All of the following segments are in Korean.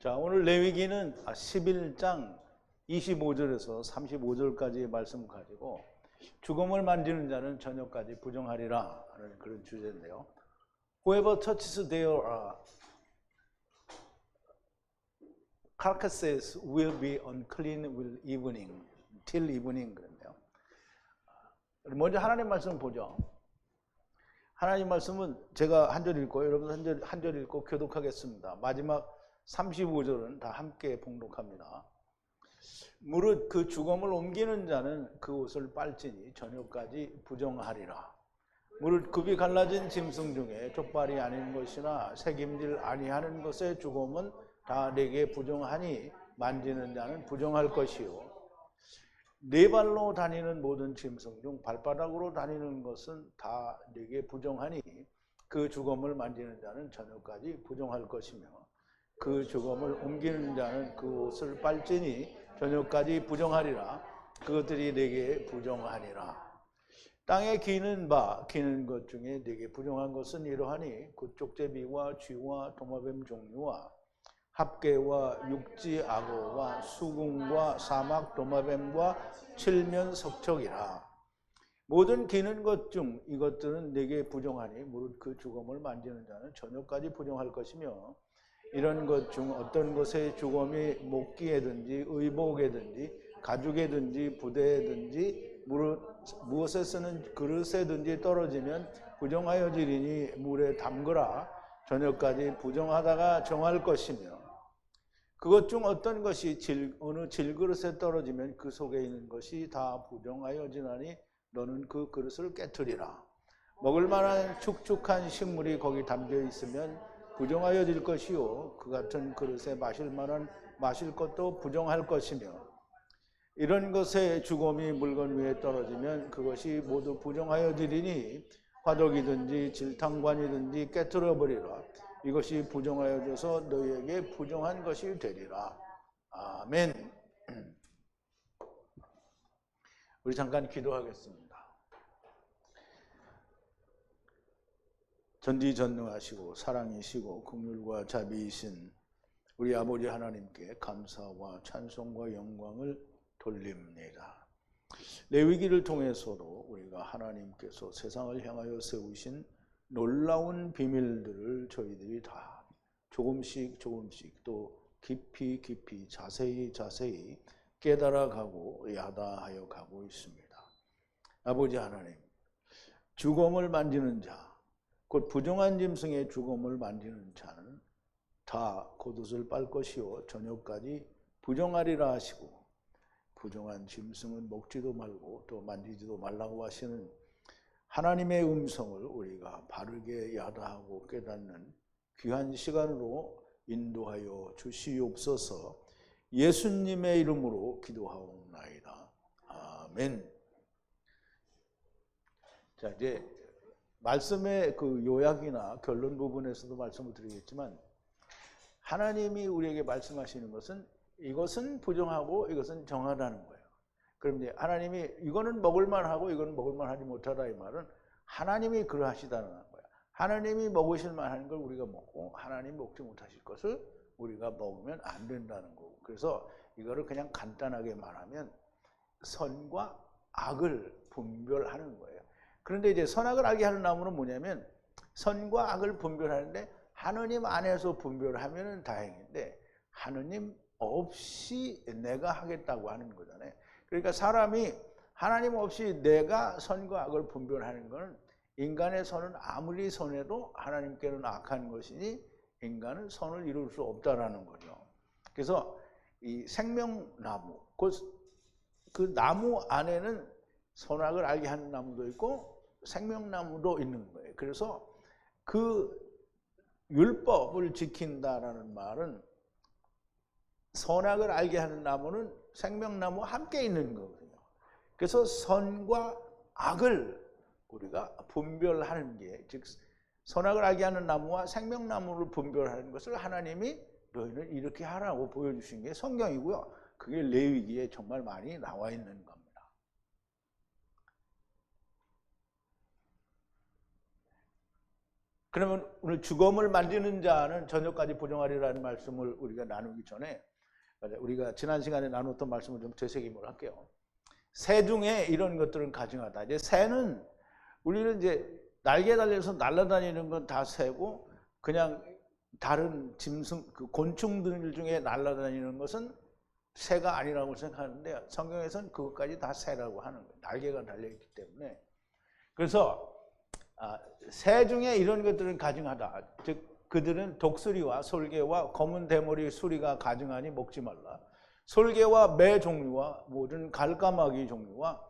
자, 오늘 레위기는 11장 25절에서 35절까지의 말씀 가지고 죽음을 만지는 자는 저녁까지 부정하리라 하는 그런 주제인데요. Whoever touches their carcasses will be unclean till evening 그런데요. 먼저 하나님 말씀 보죠. 하나님 말씀은 제가 한 절 읽고 여러분 한 절 읽고 교독하겠습니다. 마지막 35절은 다 함께 봉독합니다. 무릇 그 죽음을 옮기는 자는 그 옷을 빨지니 저녁까지 부정하리라. 무릇 급이 갈라진 짐승 중에 족발이 아닌 것이나 새김질 아니하는 것의 죽음은 다 내게 부정하니 만지는 자는 부정할 것이요. 네 발로 다니는 모든 짐승 중 발바닥으로 다니는 것은 다 내게 부정하니 그 죽음을 만지는 자는 저녁까지 부정할 것이며 그 죽음을 옮기는 자는 그 옷을 빨지니 저녁까지 부정하리라. 그것들이 내게 부정하니라. 땅에 기는 것 중에 내게 부정한 것은 이러하니 곧 쪽제비와 쥐와 도마뱀 종류와 합개와 육지 악어와 수궁과 사막 도마뱀과 칠면 석척이라. 모든 기는 것 중 이것들은 내게 부정하니 무릇 그 죽음을 만지는 자는 저녁까지 부정할 것이며 이런 것 중 어떤 것의 죽음이 목기에든지 의복에든지 가죽에든지 부대에든지 무엇에 쓰는 그릇에든지 떨어지면 부정하여지리니 물에 담그라. 저녁까지 부정하다가 정할 것이며 그것 중 어떤 것이 어느 질그릇에 떨어지면 그 속에 있는 것이 다 부정하여지나니 너는 그 그릇을 깨트리라. 먹을 만한 축축한 식물이 거기 담겨 있으면 부정하여질 것이요 그 같은 그릇에 마실 것도 부정할 것이며 이런 것에 죽음이 물건 위에 떨어지면 그것이 모두 부정하여지리니 화덕이든지 질탕관이든지 깨트려 버리라. 이것이 부정하여져서 너희에게 부정한 것이 되리라. 아멘. 우리 잠깐 기도하겠습니다. 전지전능하시고 사랑이시고 긍휼과 자비이신 우리 아버지 하나님께 감사와 찬송과 영광을 돌립니다. 레위기를 통해서도 우리가 하나님께서 세상을 향하여 세우신 놀라운 비밀들을 저희들이 다 조금씩 또 깊이 자세히 깨달아가고 야다하여 가고 있습니다. 아버지 하나님, 죽음을 만지는 자, 곧 부정한 짐승의 죽음을 만지는 자는 다 겉옷을 빨 것이요 저녁까지 부정하리라 하시고 부정한 짐승은 먹지도 말고 또 만지지도 말라고 하시는 하나님의 음성을 우리가 바르게 야다하고 깨닫는 귀한 시간으로 인도하여 주시옵소서. 예수님의 이름으로 기도하옵나이다. 아멘. 자, 이제 말씀의 그 요약이나 결론 부분에서도 말씀을 드리겠지만 하나님이 우리에게 말씀하시는 것은 이것은 부정하고 이것은 정하다는 거예요. 그럼 이제 하나님이 이거는 먹을만하고 이거는 먹을만하지 못하다 이 말은 하나님이 그러하시다는 거예요. 하나님이 먹으실 만한 걸 우리가 먹고 하나님이 먹지 못하실 것을 우리가 먹으면 안 된다는 거고. 그래서 이거를 그냥 간단하게 말하면 선과 악을 분별하는 거예요. 그런데 이제 선악을 알게 하는 나무는 뭐냐면 선과 악을 분별하는데 하느님 안에서 분별하면 다행인데 하느님 없이 내가 하겠다고 하는 거잖아요. 그러니까 사람이 하나님 없이 내가 선과 악을 분별하는 것은 인간의 선은 아무리 선해도 하나님께는 악한 것이니 인간은 선을 이룰 수 없다라는 거죠. 그래서 이 생명나무, 그 나무 안에는 선악을 알게 하는 나무도 있고 생명나무도 있는 거예요. 그래서 그 율법을 지킨다라는 말은 선악을 알게 하는 나무는 생명나무와 함께 있는 거거든요. 그래서 선과 악을 우리가 분별하는 게, 즉 선악을 알게 하는 나무와 생명나무를 분별하는 것을 하나님이 너희는 이렇게 하라고 보여주신 게 성경이고요. 그게 레위기에 정말 많이 나와 있는 겁니다. 그러면 오늘 주검을 만지는 자는 저녁까지 부정하리라는 말씀을 우리가 나누기 전에 우리가 지난 시간에 나눴던 말씀을 좀 되새김을 할게요. 새 중에 이런 것들은 가증하다. 이제 새는 우리는 이제 날개 달려서 날아다니는 건 다 새고, 그냥 다른 짐승, 그 곤충들 중에 날아다니는 것은 새가 아니라고 생각하는데, 성경에서는 그것까지 다 새라고 하는 거예요. 날개가 달려있기 때문에. 그래서 새 중에 이런 것들은 가증하다. 즉 그들은 독수리와 솔개와 검은 대머리 수리가 가증하니 먹지 말라. 솔개와 매 종류와 모든 갈까마귀 종류와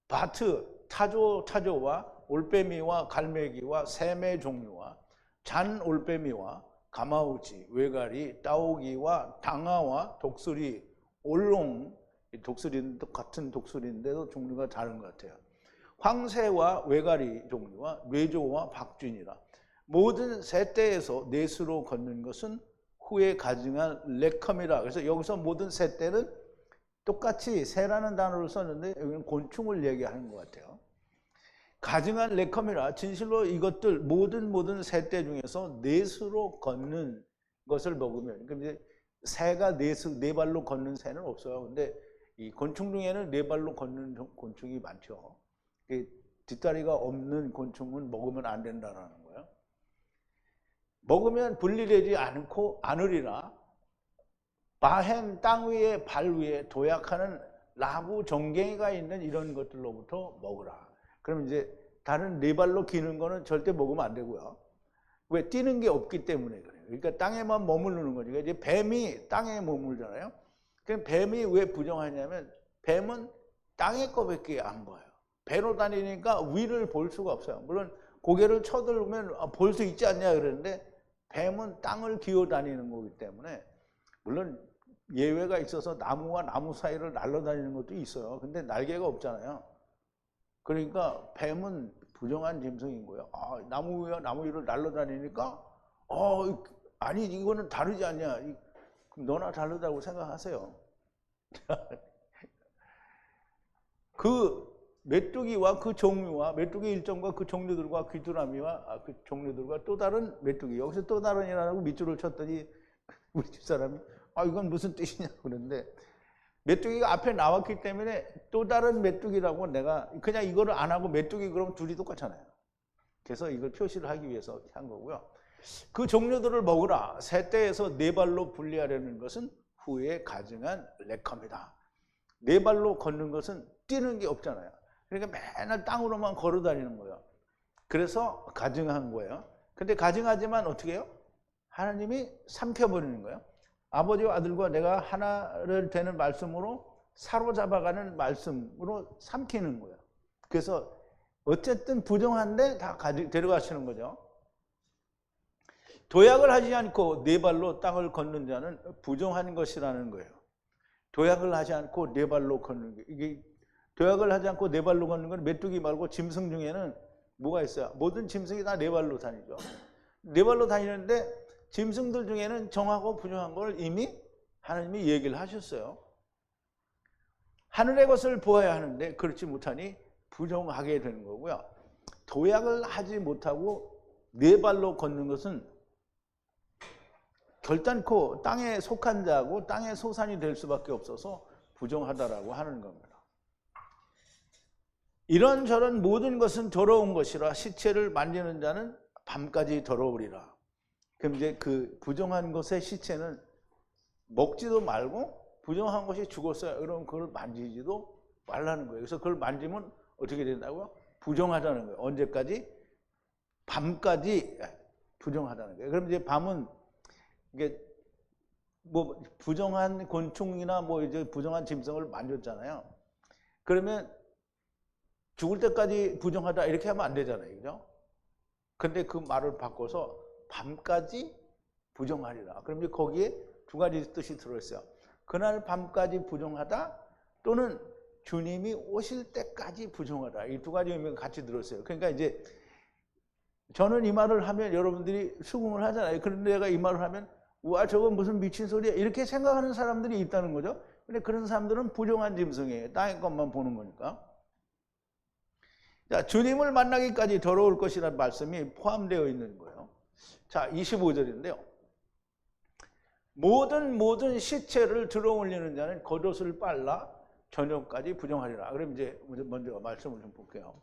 바트, 타조와 올빼미와 갈매기와 새매 종류와 잔 올빼미와 가마우치, 외가리, 따오기와 당아와 독수리, 올롱, 독수리는 같은 독수리인데도 종류가 다른 것 같아요. 황새와 외가리 종류와 뇌조와 박쥐니라. 모든 새떼에서 넷으로 걷는 것은 후에 가증한 레컴이라. 그래서 여기서 모든 새떼는 똑같이 새라는 단어를 썼는데 여기는 곤충을 얘기하는 것 같아요. 가증한 레컴이라. 진실로 이것들 모든 새떼 중에서 넷으로 걷는 것을 먹으면, 그러니까 이제 새가 네 발로 걷는 새는 없어요. 근데 이 곤충 중에는 네 발로 걷는 곤충이 많죠. 뒷다리가 없는 곤충은 먹으면 안 된다는 거예요. 먹으면 분리되지 않으리라. 바햄, 땅 위에 발 위에 도약하는 나무 정갱이가 있는 이런 것들로부터 먹으라. 그럼 이제 다른 네 발로 기는 거는 절대 먹으면 안 되고요. 왜? 뛰는 게 없기 때문에 그래요. 그러니까 땅에만 머무르는 거죠. 이제 뱀이 땅에 머물잖아요. 그럼 뱀이 왜 부정하냐면 뱀은 땅의 거밖에 안 보여요. 배로 다니니까 위를 볼 수가 없어요. 물론 고개를 쳐들면 볼 수 있지 않냐 그러는데 뱀은 땅을 기어 다니는 거기 때문에, 물론 예외가 있어서 나무와 나무 사이를 날아다니는 것도 있어요. 근데 날개가 없잖아요. 그러니까 뱀은 부정한 짐승인 거예요. 나무 위와 나무 위를 날아다니니까 아니 이거는 다르지 않냐. 너나 다르다고 생각하세요. 그 메뚜기와 그 종류와 메뚜기 일종과 그 종류들과 귀뚜라미와 그 종류들과 또 다른 메뚜기, 여기서 또 다른이라고 밑줄을 쳤더니 우리 집사람이 이건 무슨 뜻이냐고 그러는데, 메뚜기가 앞에 나왔기 때문에 또 다른 메뚜기라고 내가 그냥 이거를 안 하고 메뚜기 그러면 둘이 똑같잖아요. 그래서 이걸 표시를 하기 위해서 한 거고요. 그 종류들을 먹으라. 새떼에서 네 발로 분리하려는 것은 후에 가증한 레컴이다. 네 발로 걷는 것은 뛰는 게 없잖아요. 그러니까 맨날 땅으로만 걸어 다니는 거예요. 그래서 가증한 거예요. 근데 가증하지만 어떻게 해요? 하나님이 삼켜버리는 거예요. 아버지와 아들과 내가 하나를 되는 말씀으로 사로잡아가는 말씀으로 삼키는 거예요. 그래서 어쨌든 부정한데 다 데려가시는 거죠. 도약을 하지 않고 네 발로 땅을 걷는 자는 부정한 것이라는 거예요. 도약을 하지 않고 네 발로 걷는 게, 이게 도약을 하지 않고 네 발로 걷는 건 메뚜기 말고 짐승 중에는 뭐가 있어요? 모든 짐승이 다 네 발로 다니죠. 네 발로 다니는데 짐승들 중에는 정하고 부정한 걸 이미 하나님이 얘기를 하셨어요. 하늘의 것을 보아야 하는데 그렇지 못하니 부정하게 되는 거고요. 도약을 하지 못하고 네 발로 걷는 것은 결단코 땅에 속한 자고 땅의 소산이 될 수밖에 없어서 부정하다라고 하는 겁니다. 이런저런 모든 것은 더러운 것이라 시체를 만지는 자는 밤까지 더러우리라. 그럼 이제 그 부정한 것의 시체는 먹지도 말고 부정한 것이 죽었어요. 그럼 그걸 만지지도 말라는 거예요. 그래서 그걸 만지면 어떻게 된다고요? 부정하다는 거예요. 언제까지? 밤까지 부정하다는 거예요. 그럼 이제 밤은 이게 뭐 부정한 곤충이나 뭐 이제 부정한 짐승을 만졌잖아요. 그러면 죽을 때까지 부정하다 이렇게 하면 안 되잖아요. 그죠? 근데 그 말을 바꿔서 밤까지 부정하리라. 그럼 이제 거기에 두 가지 뜻이 들어있어요. 그날 밤까지 부정하다 또는 주님이 오실 때까지 부정하다. 이 두 가지 의미가 같이 들어있어요. 그러니까 이제 저는 이 말을 하면 여러분들이 수긍을 하잖아요. 그런데 내가 이 말을 하면 우와 저건 무슨 미친 소리야 이렇게 생각하는 사람들이 있다는 거죠. 근데 그런 사람들은 부정한 짐승이에요. 땅의 것만 보는 거니까. 자, 주님을 만나기까지 더러울 것이라는 말씀이 포함되어 있는 거예요. 자, 25절인데요. 모든 시체를 들어 올리는 자는 겉옷을 빨라 저녁까지 부정하리라. 그럼 이제 먼저 말씀을 좀 볼게요.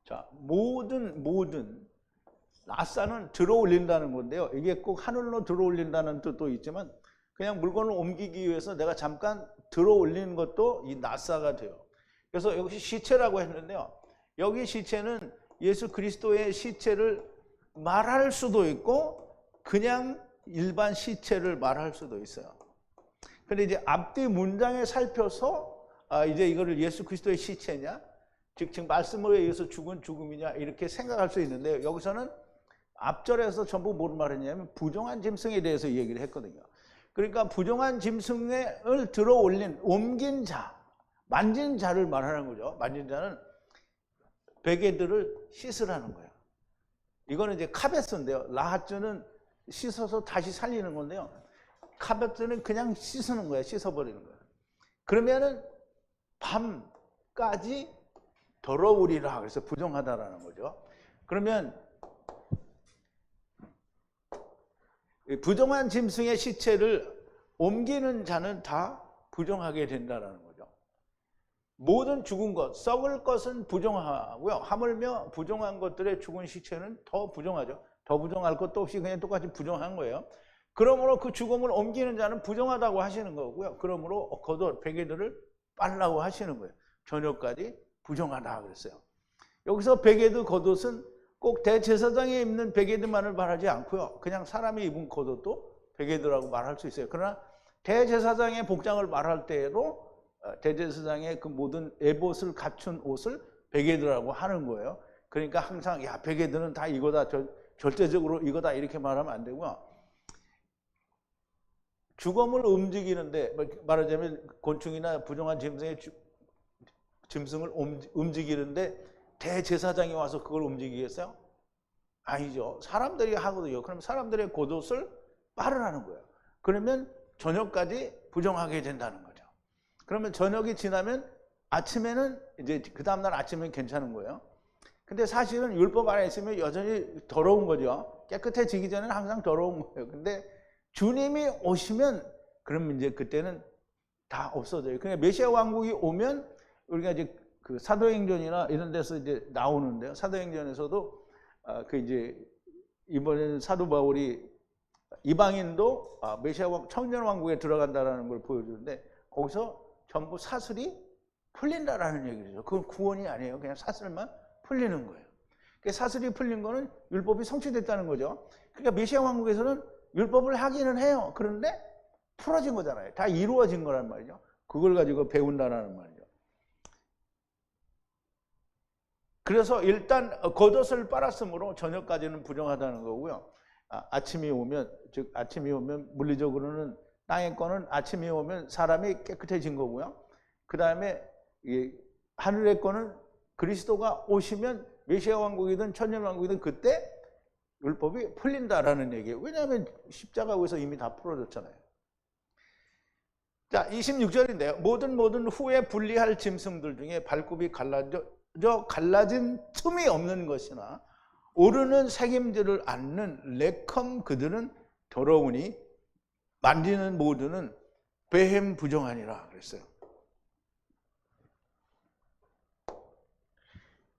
자, 모든 나사는 들어 올린다는 건데요. 이게 꼭 하늘로 들어 올린다는 뜻도 있지만 그냥 물건을 옮기기 위해서 내가 잠깐 들어 올리는 것도 이 나사가 돼요. 그래서 여기 시체라고 했는데요. 여기 시체는 예수 그리스도의 시체를 말할 수도 있고 그냥 일반 시체를 말할 수도 있어요. 근데 이제 앞뒤 문장에 살펴서 이제 이거를 예수 그리스도의 시체냐, 즉 지금 말씀으로 의해서 죽은 죽음이냐 이렇게 생각할 수 있는데요. 여기서는 앞절에서 전부 뭘 말했냐면 부정한 짐승에 대해서 얘기를 했거든요. 그러니까 부정한 짐승을 들어 올린, 옮긴 자, 만진 자를 말하는 거죠. 만진 자는 베개들을 씻으라는 거예요. 이거는 이제 카베스인데요. 라하츠는 씻어서 다시 살리는 건데요. 카베스는 그냥 씻는 거예요. 씻어버리는 거예요. 그러면은 밤까지 더러우리라. 그래서 부정하다라는 거죠. 그러면 부정한 짐승의 시체를 옮기는 자는 다 부정하게 된다는 거죠. 모든 죽은 것, 썩을 것은 부정하고요. 하물며 부정한 것들의 죽은 시체는 더 부정하죠. 더 부정할 것도 없이 그냥 똑같이 부정한 거예요. 그러므로 그 죽음을 옮기는 자는 부정하다고 하시는 거고요. 그러므로 겉옷, 베개들을 빨라고 하시는 거예요. 저녁까지 부정하다 그랬어요. 여기서 베개도 겉옷은 꼭 대제사장이 입는 베개들만을 말하지 않고요. 그냥 사람이 입은 겉옷도 베개들하고 말할 수 있어요. 그러나 대제사장의 복장을 말할 때에도 대제사장의 그 모든 에봇을 갖춘 옷을 베개들하고 하는 거예요. 그러니까 항상 야 베개들은 다 이거다, 절대적으로 이거다 이렇게 말하면 안 되고요. 죽음을 움직이는데 말하자면 곤충이나 부정한 짐승을 움직이는데 대제사장이 와서 그걸 움직이겠어요? 아니죠. 사람들이 하거든요. 그럼 사람들의 겉옷을 빨으라는 거예요. 그러면 저녁까지 부정하게 된다는 거죠. 그러면 저녁이 지나면 아침에는 이제 그 다음날 아침엔 괜찮은 거예요. 근데 사실은 율법 안에 있으면 여전히 더러운 거죠. 깨끗해지기 전에는 항상 더러운 거예요. 근데 주님이 오시면 그러면 이제 그때는 다 없어져요. 그러니까 메시아 왕국이 오면 우리가 이제 그 사도행전이나 이런 데서 이제 나오는데요. 사도행전에서도 그 이제 이번에는 사도 바울이 이방인도 메시아 청년 왕국에 들어간다라는 걸 보여주는데 거기서 전부 사슬이 풀린다라는 얘기죠. 그건 구원이 아니에요. 그냥 사슬만 풀리는 거예요. 그 사슬이 풀린 거는 율법이 성취됐다는 거죠. 그러니까 메시아 왕국에서는 율법을 하기는 해요. 그런데 풀어진 거잖아요. 다 이루어진 거란 말이죠. 그걸 가지고 배운다라는 말이죠. 그래서 일단 겉옷을 빨았으므로 저녁까지는 부정하다는 거고요. 아침이 오면, 즉 아침이 오면 물리적으로는 땅의 거는 아침이 오면 사람이 깨끗해진 거고요. 그 다음에 하늘의 거는 그리스도가 오시면 메시아 왕국이든 천년 왕국이든 그때 율법이 풀린다라는 얘기예요. 왜냐하면 십자가에서 이미 다 풀어졌잖아요. 자, 26절인데요. 모든 후에 분리할 짐승들 중에 발굽이 갈라진 틈이 없는 것이나 오르는 색임질을 않는 레컴 그들은 더러우니 만지는 모두는 베hem 부정하니라 그랬어요.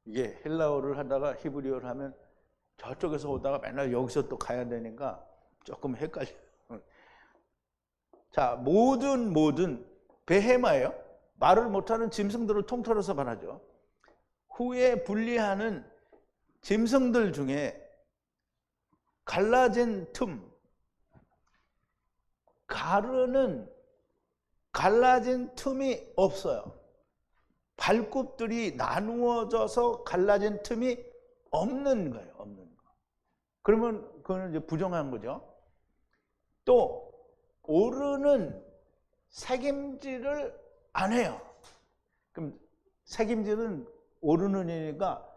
이게 헬라어를 하다가 히브리어를 하면 저쪽에서 오다가 맨날 여기서 또 가야 되니까 조금 헷갈려요. 자, 모든 베헤마예요. 말을 못하는 짐승들을 통틀어서 말하죠. 후에 분리하는 짐승들 중에 갈라진 틈, 가르는 갈라진 틈이 없어요. 발굽들이 나누어져서 갈라진 틈이 없는 거예요. 없는 거. 그러면 그거는 이제 부정한 거죠. 또 오르는 색임질을 안 해요. 그럼 색임질은 오르는이니까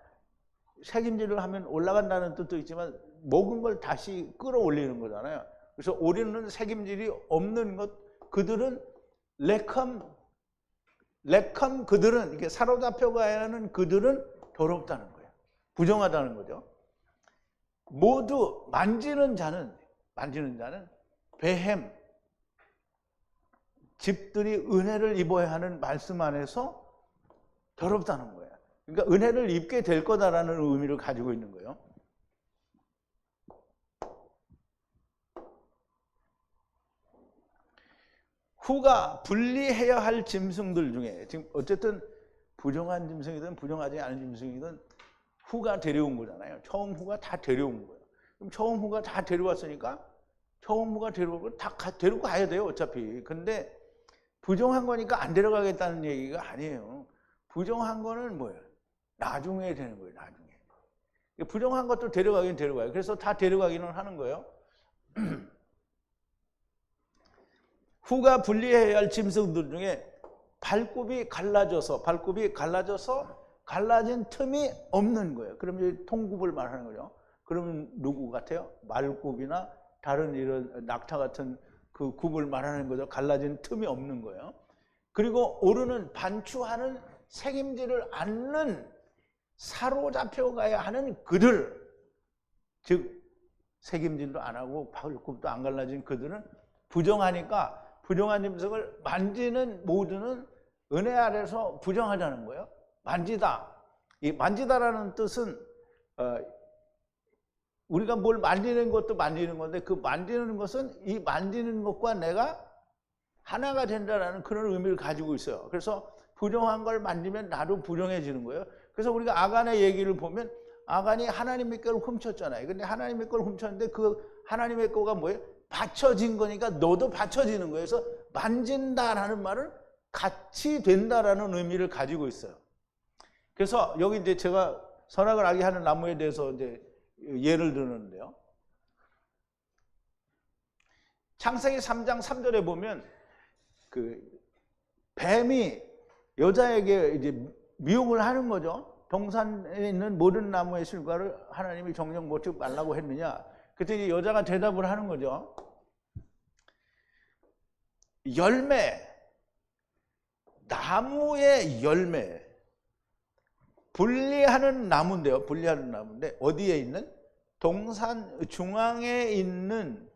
색임질을 하면 올라간다는 뜻도 있지만 먹은 걸 다시 끌어올리는 거잖아요. 그래서 오르는 색임질이 없는 것, 그들은 레캄 그들은, 이게 사로잡혀 가야 하는 그들은 더럽다는 거예요. 부정하다는 거죠. 모두 만지는 자는 베햄, 집들이 은혜를 입어야 하는 말씀 안에서 더럽다는 거예요. 그러니까 은혜를 입게 될 거다라는 의미를 가지고 있는 거예요. 후가 분리해야 할 짐승들 중에, 지금 어쨌든 부정한 짐승이든 부정하지 않은 짐승이든 후가 데려온 거잖아요. 처음 후가 다 데려온 거예요. 그럼 처음 후가 다 데려왔으니까 처음 후가 데려오고 다 데리고 가야 돼요, 어차피. 근데 부정한 거니까 안 데려가겠다는 얘기가 아니에요. 부정한 거는 뭐예요? 나중에 되는 거예요, 나중에. 부정한 것도 데려가긴 데려가요. 그래서 다 데려가기는 하는 거예요. 후가 분리해야 할 짐승들 중에 발굽이 갈라져서 갈라진 틈이 없는 거예요. 그럼 이제 통굽을 말하는 거죠. 그러면 누구 같아요? 말굽이나 다른 이런 낙타 같은 그 굽을 말하는 거죠. 갈라진 틈이 없는 거예요. 그리고 오르는 반추하는 책임지를 않는 사로잡혀 가야 하는 그들, 즉 책임질도 안 하고 발굽도 안 갈라진 그들은 부정하니까 부정한 짐승을 만지는 모두는 은혜 아래서 부정하자는 거예요. 만지다. 이 만지다라는 뜻은 우리가 뭘 만지는 것도 만지는 건데 그 만지는 것은 이 만지는 것과 내가 하나가 된다라는 그런 의미를 가지고 있어요. 그래서 부정한 걸 만지면 나도 부정해지는 거예요. 그래서 우리가 아간의 얘기를 보면 아간이 하나님의 걸 훔쳤잖아요. 근데 하나님의 걸 훔쳤는데 그 하나님의 거가 뭐예요? 받쳐진 거니까 너도 받쳐지는 거예요. 그래서 만진다라는 말은 같이 된다라는 의미를 가지고 있어요. 그래서 여기 이제 제가 선악을 알게 하는 나무에 대해서 이제 예를 드는데요. 창세기 3장 3절에 보면 그 뱀이 여자에게 이제 미혹을 하는 거죠. 동산에 있는 모든 나무의 실과를 하나님이 정령 먹지 말라고 했느냐. 그때 여자가 대답을 하는 거죠. 열매, 나무의 열매, 분리하는 나무인데요. 분리하는 나무인데 어디에 있는? 동산 중앙에 있는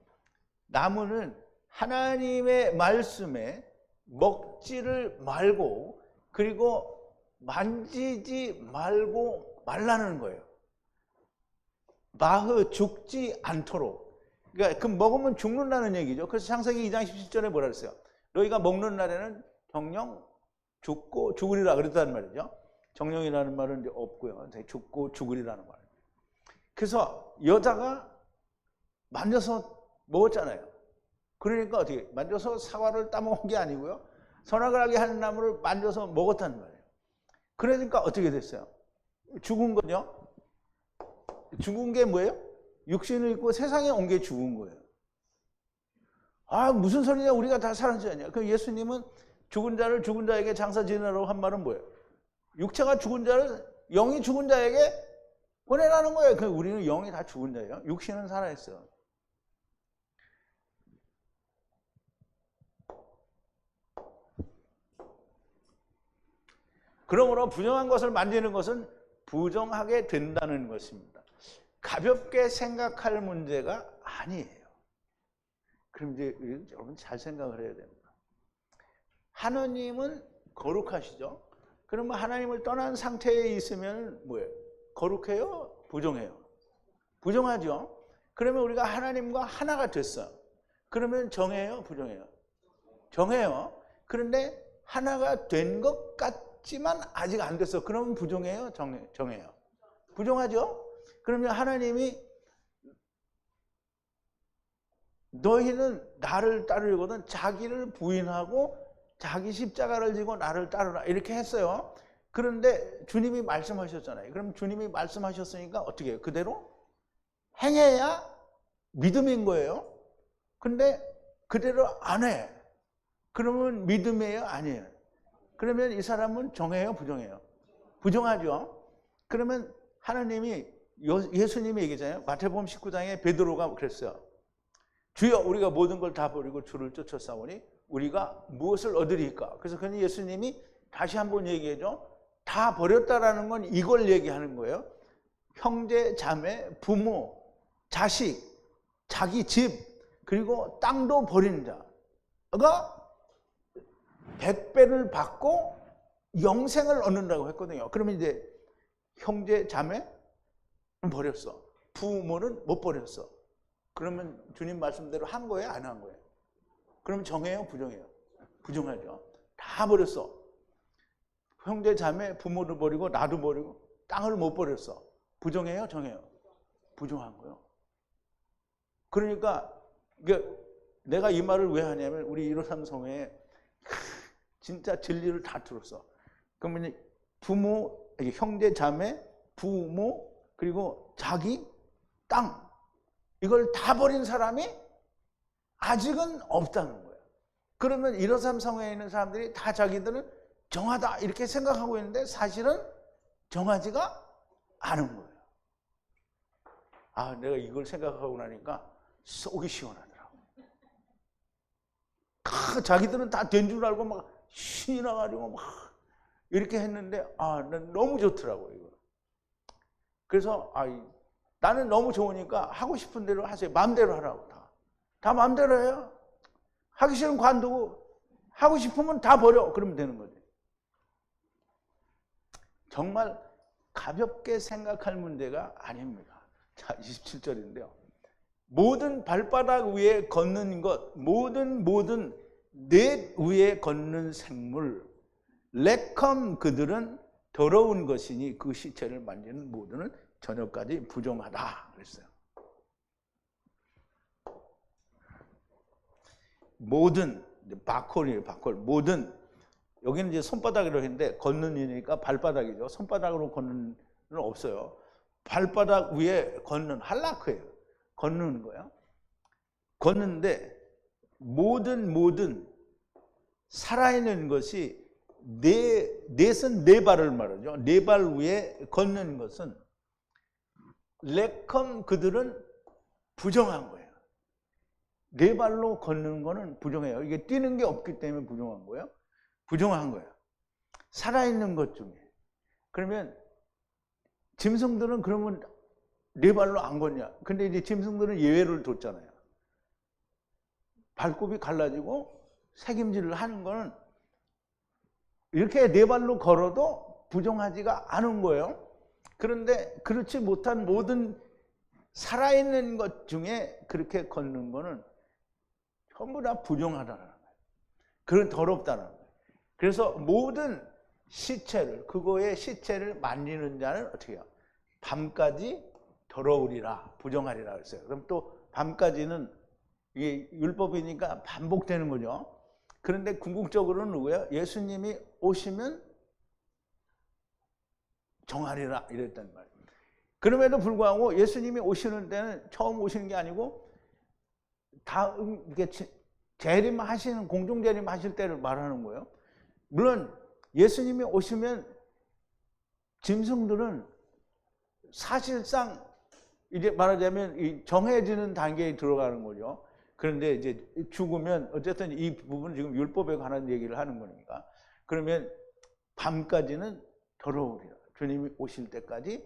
나무는 하나님의 말씀에 먹지를 말고 그리고 만지지 말고 말라는 거예요. 마흐 죽지 않도록. 그러니까 그 먹으면 죽는다는 얘기죠. 그래서 창세기 2장 17절에 뭐라 그랬어요? 너희가 먹는 날에는 정령 죽고 죽으리라 그랬다는 말이죠. 정령이라는 말은 이제 없고요. 죽고 죽으리라는 말. 그래서 여자가 만져서 먹었잖아요. 그러니까 어떻게 만져서 사과를 따먹은 게 아니고요. 선악을 알게 하는 나무를 만져서 먹었다는 말이에요. 그러니까 어떻게 됐어요? 죽은 거죠. 죽은 게 뭐예요? 육신을 입고 세상에 온 게 죽은 거예요. 아, 무슨 소리냐? 우리가 다 살았잖아요. 그럼 예수님은 죽은 자를 죽은 자에게 장사 지내라고 한 말은 뭐예요? 육체가 죽은 자를 영이 죽은 자에게 보내라는 거예요. 그럼 우리는 영이 다 죽은 자예요. 육신은 살아있어요. 그러므로 부정한 것을 만지는 것은 부정하게 된다는 것입니다. 가볍게 생각할 문제가 아니에요. 그럼 이제 여러분 잘 생각을 해야 됩니다. 하느님은 거룩하시죠? 그러면 하나님을 떠난 상태에 있으면 뭐예요? 거룩해요? 부정해요? 부정하죠? 그러면 우리가 하나님과 하나가 됐어요. 그러면 정해요? 부정해요? 정해요. 그런데 하나가 된 것 같지만 아직 안 됐어. 그러면 부정해요? 정해요? 부정하죠? 그러면 하나님이 너희는 나를 따르려거든 자기를 부인하고 자기 십자가를 지고 나를 따르라 이렇게 했어요. 그런데 주님이 말씀하셨잖아요. 그럼 주님이 말씀하셨으니까 어떻게 해요? 그대로 행해야 믿음인 거예요. 근데 그대로 안 해. 그러면 믿음이에요? 아니에요? 그러면 이 사람은 정해요? 부정해요? 부정하죠. 그러면 하나님이 예수님이 얘기잖아요. 마태복음 19장에 베드로가 그랬어요. 주여 우리가 모든 걸 다 버리고 주를 쫓아싸우니 우리가 무엇을 얻으리까? 그래서 그는 예수님이 다시 한번 얘기해줘. 다 버렸다라는 건 이걸 얘기하는 거예요. 형제, 자매, 부모, 자식, 자기 집, 그리고 땅도 버린 자가 100배를 받고 영생을 얻는다고 했거든요. 그러면 이제 형제, 자매 버렸어. 부모는 못 버렸어. 그러면 주님 말씀대로 한 거예요? 안 한 거예요? 그러면 정해요? 부정해요? 부정하죠. 다 버렸어. 형제, 자매, 부모도 버리고 나도 버리고 땅을 못 버렸어. 부정해요? 정해요? 부정한 거예요. 그러니까 내가 이 말을 왜 하냐면 우리 153 성회에 진짜 진리를 다 들었어. 그러면 부모, 형제, 자매, 부모, 그리고 자기 땅, 이걸 다 버린 사람이 아직은 없다는 거예요. 그러면 153 성회에 있는 사람들이 다 자기들은 정하다 이렇게 생각하고 있는데 사실은 정하지가 않은 거예요. 아, 내가 이걸 생각하고 나니까 속이 시원하더라고. 자기들은 다 된 줄 알고 막 신이 나가지고 막 이렇게 했는데 난 너무 좋더라고요. 이거. 그래서 나는 너무 좋으니까 하고 싶은 대로 하세요. 마음대로 하라고. 다 마음대로 해요. 하기 싫으면 관두고 하고 싶으면 다 버려. 그러면 되는 거지. 정말 가볍게 생각할 문제가 아닙니다. 자, 27절인데요. 모든 발바닥 위에 걷는 것, 모든 넷 위에 걷는 생물, 레컴 그들은 더러운 것이니 그 시체를 만지는 모두는 저녁까지 부정하다 그랬어요. 모든, 바콜이에요, 바콜. 모든, 여기는 이제 손바닥이라고 했는데 걷는 이니까 발바닥이죠. 손바닥으로 걷는 건 없어요. 발바닥 위에 걷는 할라크예요. 걷는 거예요. 걷는데 모든 살아있는 것이 넷은 네 발을 말하죠. 네 발 위에 걷는 것은 레컴 그들은 부정한 거예요. 네 발로 걷는 거는 부정해요. 이게 뛰는 게 없기 때문에 부정한 거예요. 부정한 거예요. 살아있는 것 중에. 그러면 짐승들은 그러면 네 발로 안 걷냐? 근데 이제 짐승들은 예외를 뒀잖아요. 발굽이 갈라지고 새김질을 하는 거는 이렇게 네 발로 걸어도 부정하지가 않은 거예요. 그런데 그렇지 못한 모든 살아있는 것 중에 그렇게 걷는 거는 전부 다 부정하다는 거예요. 그건 더럽다는 거예요. 그래서 모든 시체를, 그거의 시체를 만지는 자는 어떻게 해요? 밤까지 더러우리라, 부정하리라 그랬어요. 그럼 또 밤까지는 이게 율법이니까 반복되는 거죠. 그런데 궁극적으로는 누구예요? 예수님이 오시면 정하리라 이랬단 말이에요. 그럼에도 불구하고 예수님이 오시는 때는 처음 오시는 게 아니고 다음 이렇게 재림하시는 공중 재림하실 때를 말하는 거예요. 물론 예수님이 오시면 짐승들은 사실상 이제 말하자면 이 정해지는 단계에 들어가는 거죠. 그런데 이제 죽으면 어쨌든 이 부분은 지금 율법에 관한 얘기를 하는 거니까. 그러면 밤까지는 더러우리라. 주님이 오실 때까지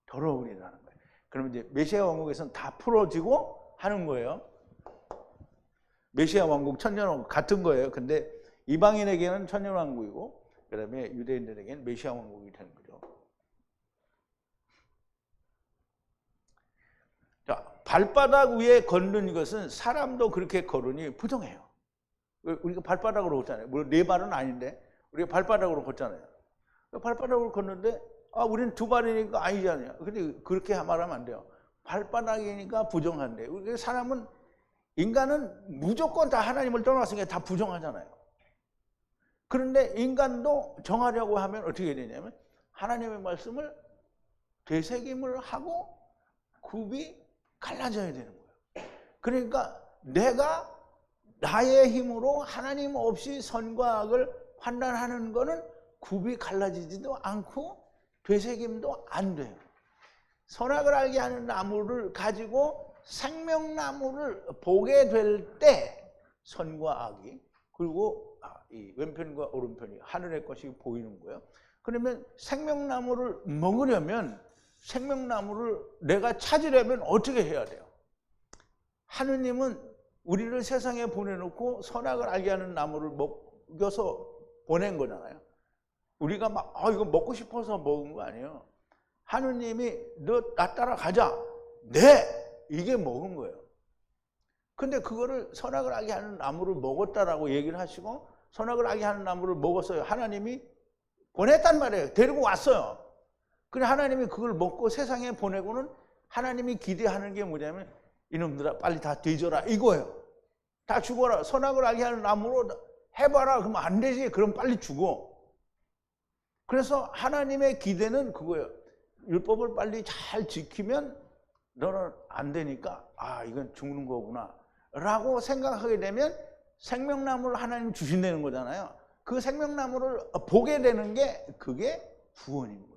더러우리라는 거예요. 그러면 이제 메시아 왕국에서는 다 풀어지고 하는 거예요. 메시아 왕국, 천년 왕국 같은 거예요. 근데 이방인에게는 천년 왕국이고 그다음에 유대인들에게는 메시아 왕국이 되는 거죠. 자, 발바닥 위에 걷는 것은 사람도 그렇게 걸으니 부정해요. 우리가 발바닥으로 걷잖아요. 물론 네 발은 아닌데 우리가 발바닥으로 걷잖아요. 발바닥으로 걷는데 우리는 두 발이니까 아니잖아요. 근데 그렇게 말하면 안 돼요. 발바닥이니까 부정한데 우리 사람은 인간은 무조건 다 하나님을 떠났으니까 다 부정하잖아요. 그런데 인간도 정하려고 하면 어떻게 되냐면 하나님의 말씀을 되새김을 하고 굽이 갈라져야 되는 거예요. 그러니까 내가 나의 힘으로 하나님 없이 선과 악을 판단하는 거는 굽이 갈라지지도 않고 되새김도 안 돼요. 선악을 알게 하는 나무를 가지고 생명나무를 보게 될 때 선과 악이, 그리고 이 왼편과 오른편이 하늘의 것이 보이는 거예요. 그러면 생명나무를 먹으려면, 생명나무를 내가 찾으려면 어떻게 해야 돼요? 하느님은 우리를 세상에 보내놓고 선악을 알게 하는 나무를 먹여서 보낸 거잖아요. 우리가 막 이거 먹고 싶어서 먹은 거 아니에요. 하느님이 너 나 따라가자. 네! 이게 먹은 거예요. 근데 그거를 선악을 알게 하는 나무를 먹었다라고 얘기를 하시고, 선악을 알게 하는 나무를 먹었어요. 하나님이 보냈단 말이에요. 데리고 왔어요. 근데 하나님이 그걸 먹고 세상에 보내고는 하나님이 기대하는 게 뭐냐면, 이놈들아 빨리 다 뒤져라 이거예요. 다 죽어라. 선악을 알게 하는 나무로 해봐라. 그러면 안 되지. 그럼 빨리 죽어. 그래서 하나님의 기대는 그거예요. 율법을 빨리 잘 지키면 너는 안 되니까 이건 죽는 거구나 라고 생각하게 되면 생명나무를 하나님 주신다는 거잖아요. 그 생명나무를 보게 되는 게 그게 구원인 거예요.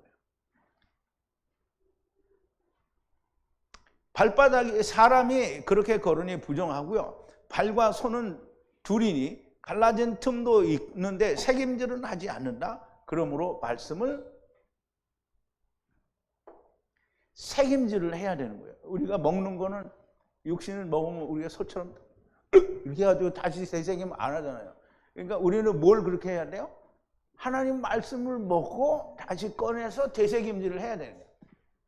발바닥이 사람이 그렇게 걸으니 부정하고요. 발과 손은 둘이니 갈라진 틈도 있는데 새김질은 하지 않는다. 그러므로 말씀을 새김질을 해야 되는 거예요. 우리가 먹는 거는 육신을 먹으면 우리가 소처럼 이렇게 해가지고 다시 되새김 안 하잖아요. 그러니까 우리는 뭘 그렇게 해야 돼요? 하나님 말씀을 먹고 다시 꺼내서 되새김질을 해야 되는 거예요.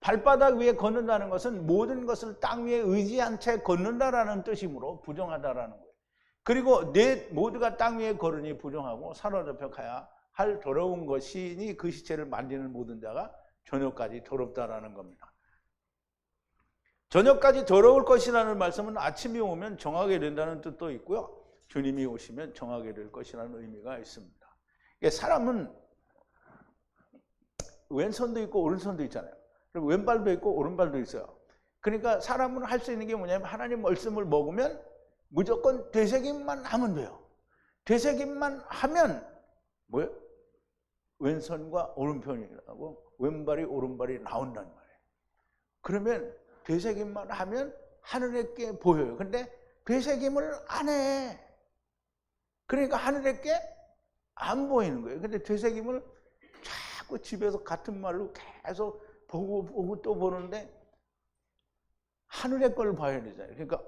발바닥 위에 걷는다는 것은 모든 것을 땅 위에 의지한 채 걷는다라는 뜻이므로 부정하다라는 거예요. 그리고 내 모두가 땅 위에 걸으니 부정하고 사로잡혀 가야 할 더러운 것이니 그 시체를 만지는 모든 자가 저녁까지 더럽다라는 겁니다. 저녁까지 더러울 것이라는 말씀은 아침이 오면 정하게 된다는 뜻도 있고요. 주님이 오시면 정하게 될 것이라는 의미가 있습니다. 사람은 왼손도 있고 오른손도 있잖아요. 그리고 왼발도 있고 오른발도 있어요. 그러니까 사람은 할 수 있는 게 뭐냐면 하나님 말씀을 먹으면 무조건 되새김만 하면 돼요. 되새김만 하면 뭐예요? 왼손과 오른편이라고 왼발이 오른발이 나온단 말이에요. 그러면 되새김만 하면 하늘에게 보여요. 근데 되새김을 안 해. 그러니까 하늘에게 안 보이는 거예요. 근데 되새김을 자꾸 집에서 같은 말로 계속 보고 또 보는데 하늘의 걸 봐야 되잖아요. 그러니까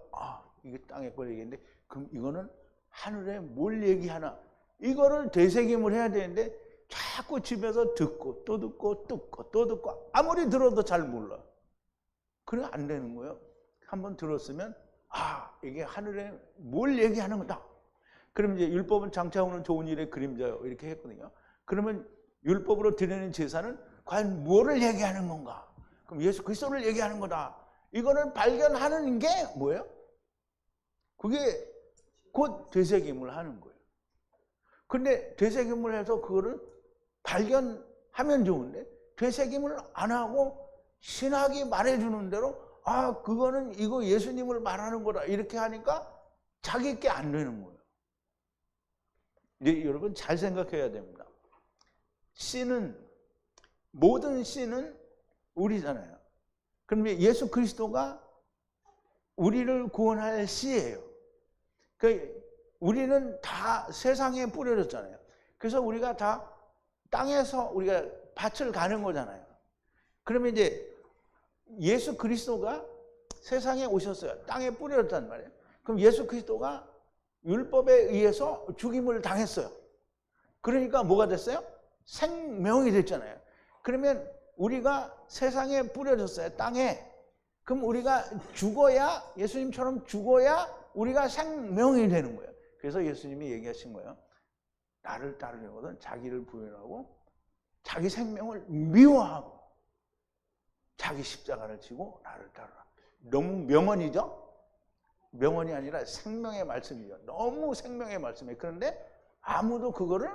이게 땅의 걸 얘기했는데 그럼 이거는 하늘에 뭘 얘기하나 이거를 되새김을 해야 되는데 자꾸 집에서 듣고 또 듣고 또 듣고 아무리 들어도 잘 몰라. 그래 안 되는 거예요. 한번 들었으면 이게 하늘에 뭘 얘기하는 거다. 그럼 이제 율법은 장차오는 좋은 일의 그림자요 이렇게 했거든요. 그러면 율법으로 드리는 제사는 과연 무엇을 얘기하는 건가? 그럼 예수 그리스도를 얘기하는 거다. 이거를 발견하는 게 뭐예요? 그게 곧 되새김을 하는 거예요. 근데 되새김을 해서 그거를 발견하면 좋은데 되새김을 안 하고 신학이 말해주는 대로 그거는 이거 예수님을 말하는 거다 이렇게 하니까 자기 게 안 되는 거예요. 이제 여러분 잘 생각해야 됩니다. 모든 씨는 우리잖아요. 그럼 예수 그리스도가 우리를 구원할 씨예요. 그러니까 우리는 다 세상에 뿌려졌잖아요. 그래서 우리가 다 땅에서 우리가 밭을 가는 거잖아요. 그러면 이제 예수 그리스도가 세상에 오셨어요. 땅에 뿌려졌단 말이에요. 그럼 예수 그리스도가 율법에 의해서 죽임을 당했어요. 그러니까 뭐가 됐어요? 생명이 됐잖아요. 그러면 우리가 세상에 뿌려졌어요. 땅에. 그럼 우리가 죽어야 예수님처럼 죽어야 우리가 생명이 되는 거예요. 그래서 예수님이 얘기하신 거예요. 나를 따르려거든 자기를 부인하고 자기 생명을 미워하고 자기 십자가를 지고 나를 따르라. 너무 명언이죠? 명언이 아니라 생명의 말씀이죠. 너무 생명의 말씀이에요. 그런데 아무도 그거를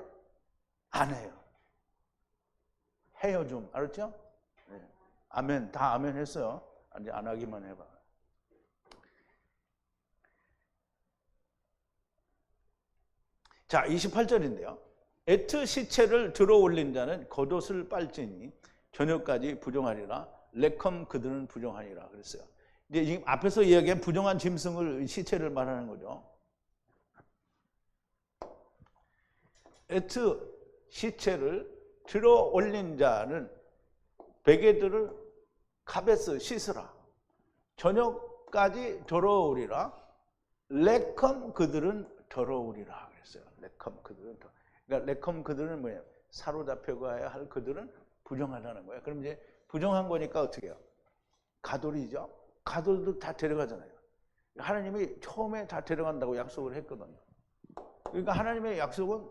안 해요. 해요 좀. 알았죠? 네. 아멘. 다 아멘 했어요. 이제 안 하기만 해봐. 자, 28절인데요. 에트 시체를 들어 올린 자는 겉옷을 빨지니 저녁까지 부정하리라. 레컴 그들은 부정하니라 그랬어요. 이제 지금 앞에서 이야기한 부정한 짐승을 시체를 말하는 거죠. 에트 시체를 들어 올린 자는 베개들을 카베스 씻으라. 저녁까지 더러우리라. 레컴 그들은 더러우리라 그랬어요. 레컴 그들은 그러니까 레컴 그들은 뭐예요? 사로잡혀가야 할 그들은 부정하다는 거예요. 그럼 이제 부정한 거니까 어떻게 해요? 가돌이죠. 가돌도 다 데려가잖아요. 하나님이 처음에 다 데려간다고 약속을 했거든요. 그러니까 하나님의 약속은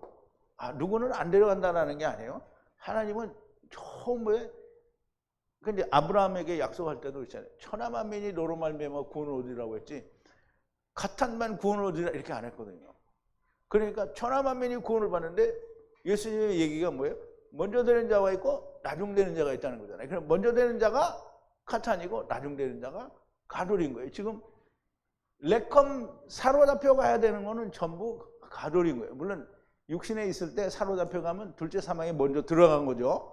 누구는 안 데려간다는 게 아니에요. 하나님은 처음에 근데 아브라함에게 약속할 때도 있잖아요. 천하만민이 너로 말미암아 구원을 얻으리라고 했지 가탄만 구원을 얻으리라 이렇게 안 했거든요. 그러니까 천하만민이 구원을 받는데 예수님의 얘기가 뭐예요? 먼저 되는 자가 있고 나중 되는 자가 있다는 거잖아요. 그럼 먼저 되는 자가 가탄이고 나중 되는 자가 가돌인 거예요. 지금 레컴 사로잡혀 가야 되는 거는 전부 가돌인 거예요. 물론 육신에 있을 때 사로잡혀 가면 둘째 사망에 먼저 들어간 거죠.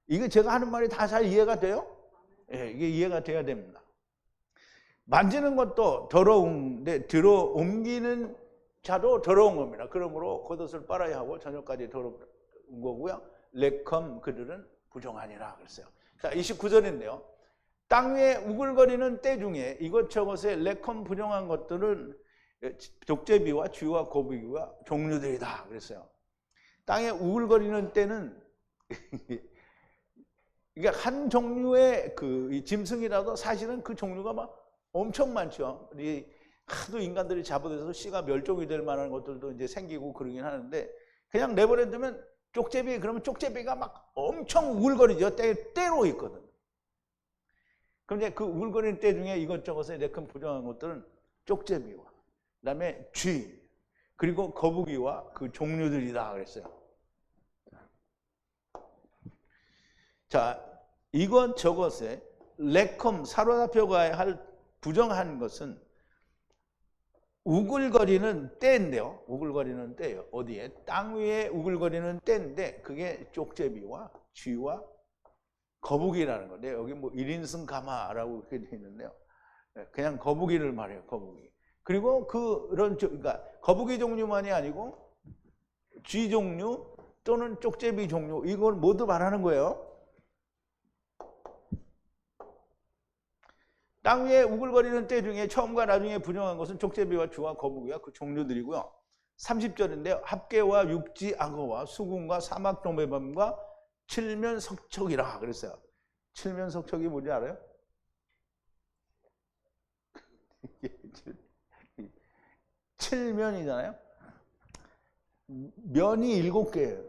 이게 제가 하는 말이 다 잘 이해가 돼요? 예, 이게 이해가 돼야 됩니다. 만지는 것도 더러운데 들어 옮기는 자도 더러운 겁니다. 그러므로 겉옷을 빨아야 하고 저녁까지 더러운 거고요. 레컴 그들은 부정하니라 그랬어요. 자, 29절인데요. 땅 위에 우글거리는 때 중에 이것저것에 레컴 부정한 것들은 족제비와 쥐와 거북이와 종류들이다 그랬어요. 땅에 우글거리는 때는 이게 한 종류의 그 짐승이라도 사실은 그 종류가 막 엄청 많죠. 하도 인간들이 잡아들여서 씨가 멸종이 될 만한 것들도 이제 생기고 그러긴 하는데 그냥 내버려 두면 쪽제비 그러면 쪽제비가 막 엄청 우글거리죠. 때로 있거든. 그럼 이제 그 우글거리는 때 중에 이것저것에 레컴 부정한 것들은 쪽제비와 그다음에 쥐 그리고 거북이와 그 종류들이다 그랬어요. 자, 이것저것에 레컴 사로잡혀 가야 할 부정한 것은 우글거리는 때인데요. 우글거리는 때예요. 어디에? 땅 위에 우글거리는 때인데 그게 쪽제비와 쥐와 거북이라는 건데 여기 뭐 1인승 가마라고 이렇게 되어 있는데요. 그냥 거북이를 말해요. 거북이. 그리고 그러니까 거북이 종류만이 아니고 쥐 종류 또는 쪽제비 종류 이걸 모두 말하는 거예요. 땅 위에 우글거리는 때 중에 처음과 나중에 부정한 것은 족제비와 쥐와 거북이와 그 종류들이고요. 30절인데요. 합계와 육지 악어와 수군과 사막 도매뱀과 칠면석척이라 그랬어요. 칠면석척이 뭔지 알아요? 칠면이잖아요. 면이 7개예요.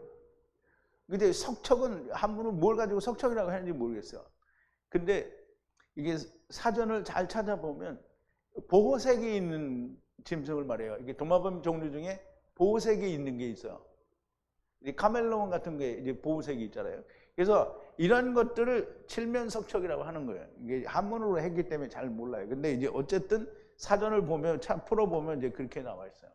근데 석척은 한 분은 뭘 가지고 석척이라고 하는지 모르겠어요. 근데 이게 사전을 잘 찾아보면 보호색이 있는 짐승을 말해요. 이게 도마뱀 종류 중에 보호색이 있는 게 있어요. 카멜레온 같은 게 이제 보호색이 있잖아요. 그래서 이런 것들을 칠면석척이라고 하는 거예요. 이게 한문으로 했기 때문에 잘 몰라요. 근데 이제 어쨌든 사전을 보면 참 풀어보면 이제 그렇게 나와 있어요.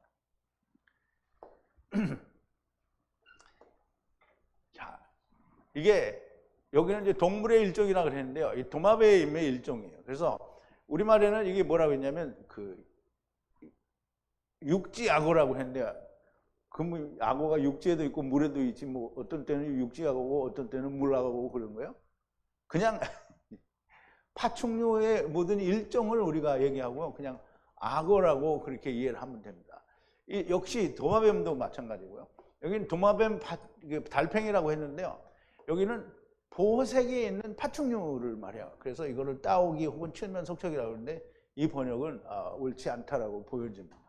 자, 이게 여기는 이제 동물의 일종이라고 그랬는데요. 이 도마뱀의 일종이에요. 그래서 우리말에는 이게 뭐라고 했냐면 그 육지악어라고 했는데요. 그 악어가 육지에도 있고 물에도 있지 뭐 어떤 때는 육지악어고 어떤 때는 물악어고 그런 거예요. 그냥 파충류의 모든 일종을 우리가 얘기하고 그냥 악어라고 그렇게 이해를 하면 됩니다. 역시 도마뱀도 마찬가지고요. 여기는 도마뱀 달팽이라고 했는데요. 여기는 보호색이 있는 파충류를 말해요. 그래서 이거를 따오기 혹은 칠면석척이라고 하는데 이 번역은 옳지 않다라고 보여집니다.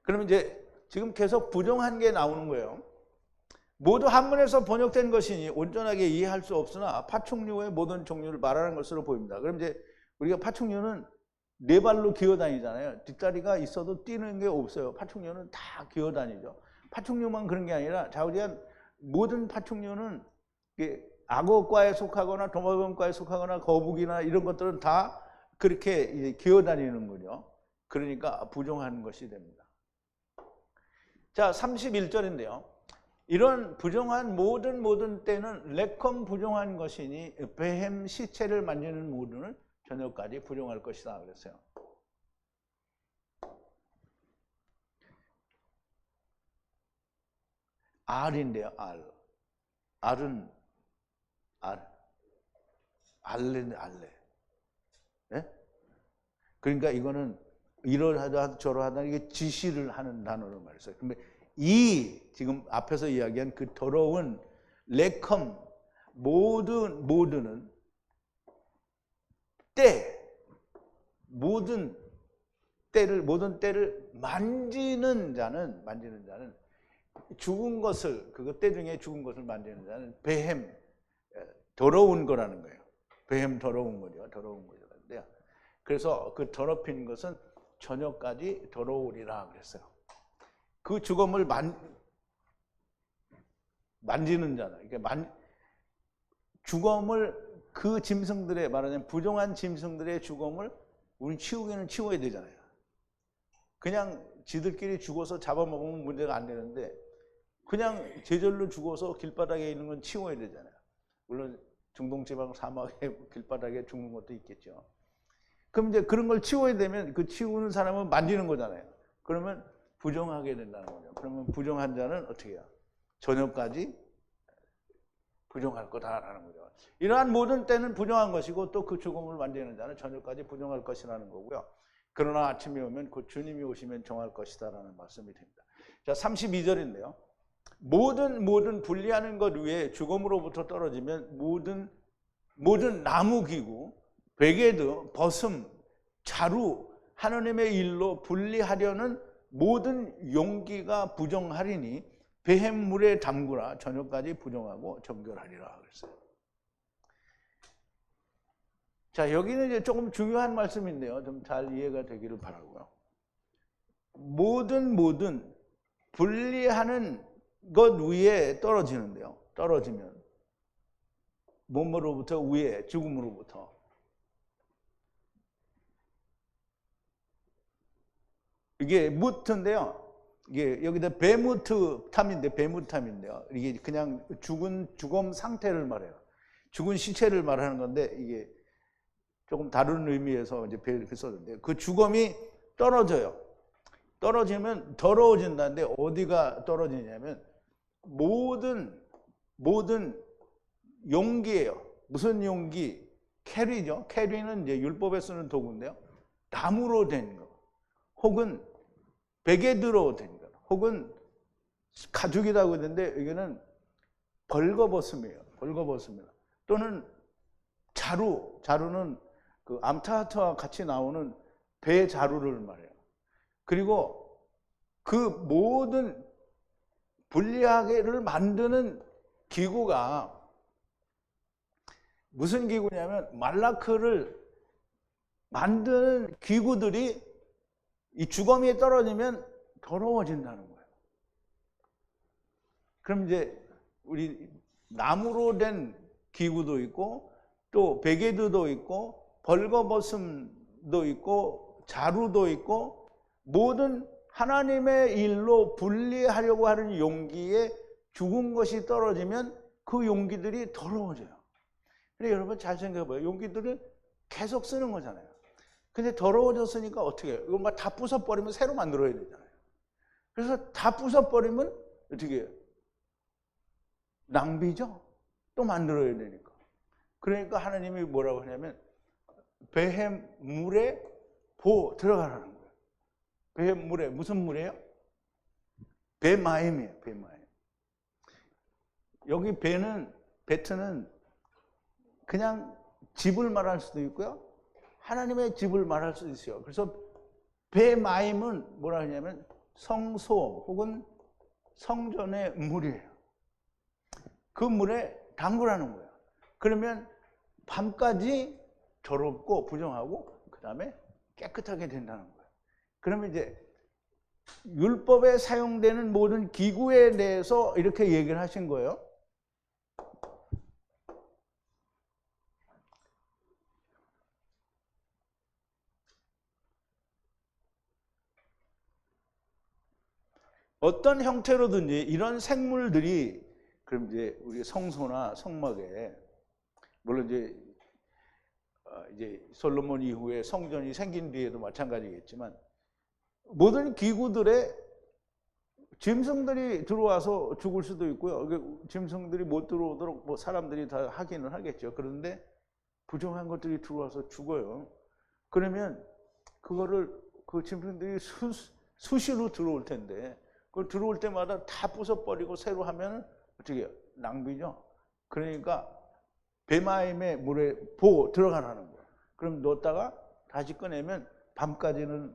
그러면 이제 지금 계속 부정한 게 나오는 거예요. 모두 한문에서 번역된 것이니 온전하게 이해할 수 없으나 파충류의 모든 종류를 말하는 것으로 보입니다. 그럼 이제 우리가 파충류는 네 발로 기어다니잖아요. 뒷다리가 있어도 뛰는 게 없어요. 파충류는 다 기어다니죠. 파충류만 그런 게 아니라 자우지간 모든 파충류는 악어과에 속하거나 도마뱀과에 속하거나 거북이나 이런 것들은 다 그렇게 기어다니는 거죠. 그러니까 부정한 것이 됩니다. 자, 31절인데요. 이런 부정한 모든 때는 레컴 부정한 것이니 베햄 시체를 만지는 모든을 저녁까지 부정할 것이다 그랬어요. 알인데요, 알. 알은 알레. 예? 그러니까 이거는 이러하다 저러하다 이게 지시를 하는 단어로 말했어요. 근데 이 지금 앞에서 이야기한 그 더러운 레컴 모든은 모든 때를 만지는 자는 죽은 것을 때 중에 죽은 것을 만지는 자는 베hem 더러운 거라는 거예요. 베hem 더러운 거죠. 더러운 거죠. 그래서 그 더럽힌 것은 저녁까지 더러우리라 그랬어요. 그 죽음을 만지는 자는 죽음을 그 짐승들의 말하자면 부정한 짐승들의 죽음을 우리 치우기는 치워야 되잖아요. 그냥 지들끼리 죽어서 잡아먹으면 문제가 안 되는데 그냥 제절로 죽어서 길바닥에 있는 건 치워야 되잖아요. 물론 중동지방 사막의 길바닥에 죽는 것도 있겠죠. 그럼 이제 그런 걸 치워야 되면 그 치우는 사람은 만지는 거잖아요. 그러면 부정하게 된다는 거죠. 그러면 부정한 자는 어떻게 해요? 저녁까지 부정할 거다라는 거죠. 이러한 모든 때는 부정한 것이고 또 그 죽음을 만지는 자는 저녁까지 부정할 것이라는 거고요. 그러나 아침이 오면 곧 주님이 오시면 정할 것이다라는 말씀이 됩니다. 자, 32절인데요. 모든 분리하는 것 위에 죽음으로부터 떨어지면 모든 나무기구, 베개드, 벗음, 자루, 하느님의 일로 분리하려는 모든 용기가 부정하리니 베햄물에 담그라 저녁까지 부정하고 정결하리라 그랬어요. 자, 여기는 이제 조금 중요한 말씀인데요. 좀 잘 이해가 되기를 바라고요. 모든 분리하는 것 위에 떨어지는데요. 떨어지면 몸으로부터 위에 죽음으로부터 이게 무트인데요. 이게 여기다 베무탐인데요. 이게 그냥 죽음 상태를 말해요. 죽은 시체를 말하는 건데 이게 조금 다른 의미에서 이제 이렇게 썼는데 그 죽음이 떨어져요. 떨어지면 더러워진다는데 어디가 떨어지냐면 모든 용기예요. 무슨 용기? 캐리죠. 캐리는 이제 율법에 쓰는 도구인데요. 나무로 된 거, 혹은 베개드로 된 거, 혹은 가죽이라고 했는데 이거는 벌거벗음이에요. 벌거벗음이에요. 또는 자루는 그 암타하트와 같이 나오는 배 자루를 말해요. 그리고 그 모든 분리하게를 만드는 기구가 무슨 기구냐면 말라크를 만드는 기구들이 이 주거미에 떨어지면 더러워진다는 거예요. 그럼 이제 우리 나무로 된 기구도 있고 또 베개드도 있고 벌거벗음도 있고 자루도 있고 모든 하나님의 일로 분리하려고 하는 용기에 죽은 것이 떨어지면 그 용기들이 더러워져요. 근데 여러분 잘 생각해봐요. 용기들을 계속 쓰는 거잖아요. 근데 더러워졌으니까 어떻게 해요? 이거 다 부숴버리면 새로 만들어야 되잖아요. 그래서 다 부숴버리면 어떻게 해요? 낭비죠? 또 만들어야 되니까. 그러니까 하나님이 뭐라고 하냐면 베hem 물에 들어가라는 거예요. 베hem 물에 무슨 물이에요? 베마임이에요. 베마임. 여기 베트는 그냥 집을 말할 수도 있고요. 하나님의 집을 말할 수도 있어요. 그래서 베마임은 뭐라 하냐면 성소 혹은 성전의 물이에요. 그 물에 담그라는 거예요. 그러면 밤까지 더럽고 부정하고 그 다음에 깨끗하게 된다는 거예요. 그러면 이제 율법에 사용되는 모든 기구에 대해서 이렇게 얘기를 하신 거예요. 어떤 형태로든지 이런 생물들이 그럼 이제 우리 성소나 성막에 물론 이제 솔로몬 이후에 성전이 생긴 뒤에도 마찬가지겠지만 모든 기구들의 짐승들이 들어와서 죽을 수도 있고요. 짐승들이 못 들어오도록 뭐 사람들이 다 하기는 하겠죠. 그런데 부정한 것들이 들어와서 죽어요. 그러면 그거를 그 짐승들이 수시로 들어올 텐데 그 들어올 때마다 다 부숴버리고 새로 하면 어떻게 해요? 낭비죠. 그러니까 배마임의 물에 보고 들어가라는 거예요. 그럼 넣었다가 다시 꺼내면 밤까지는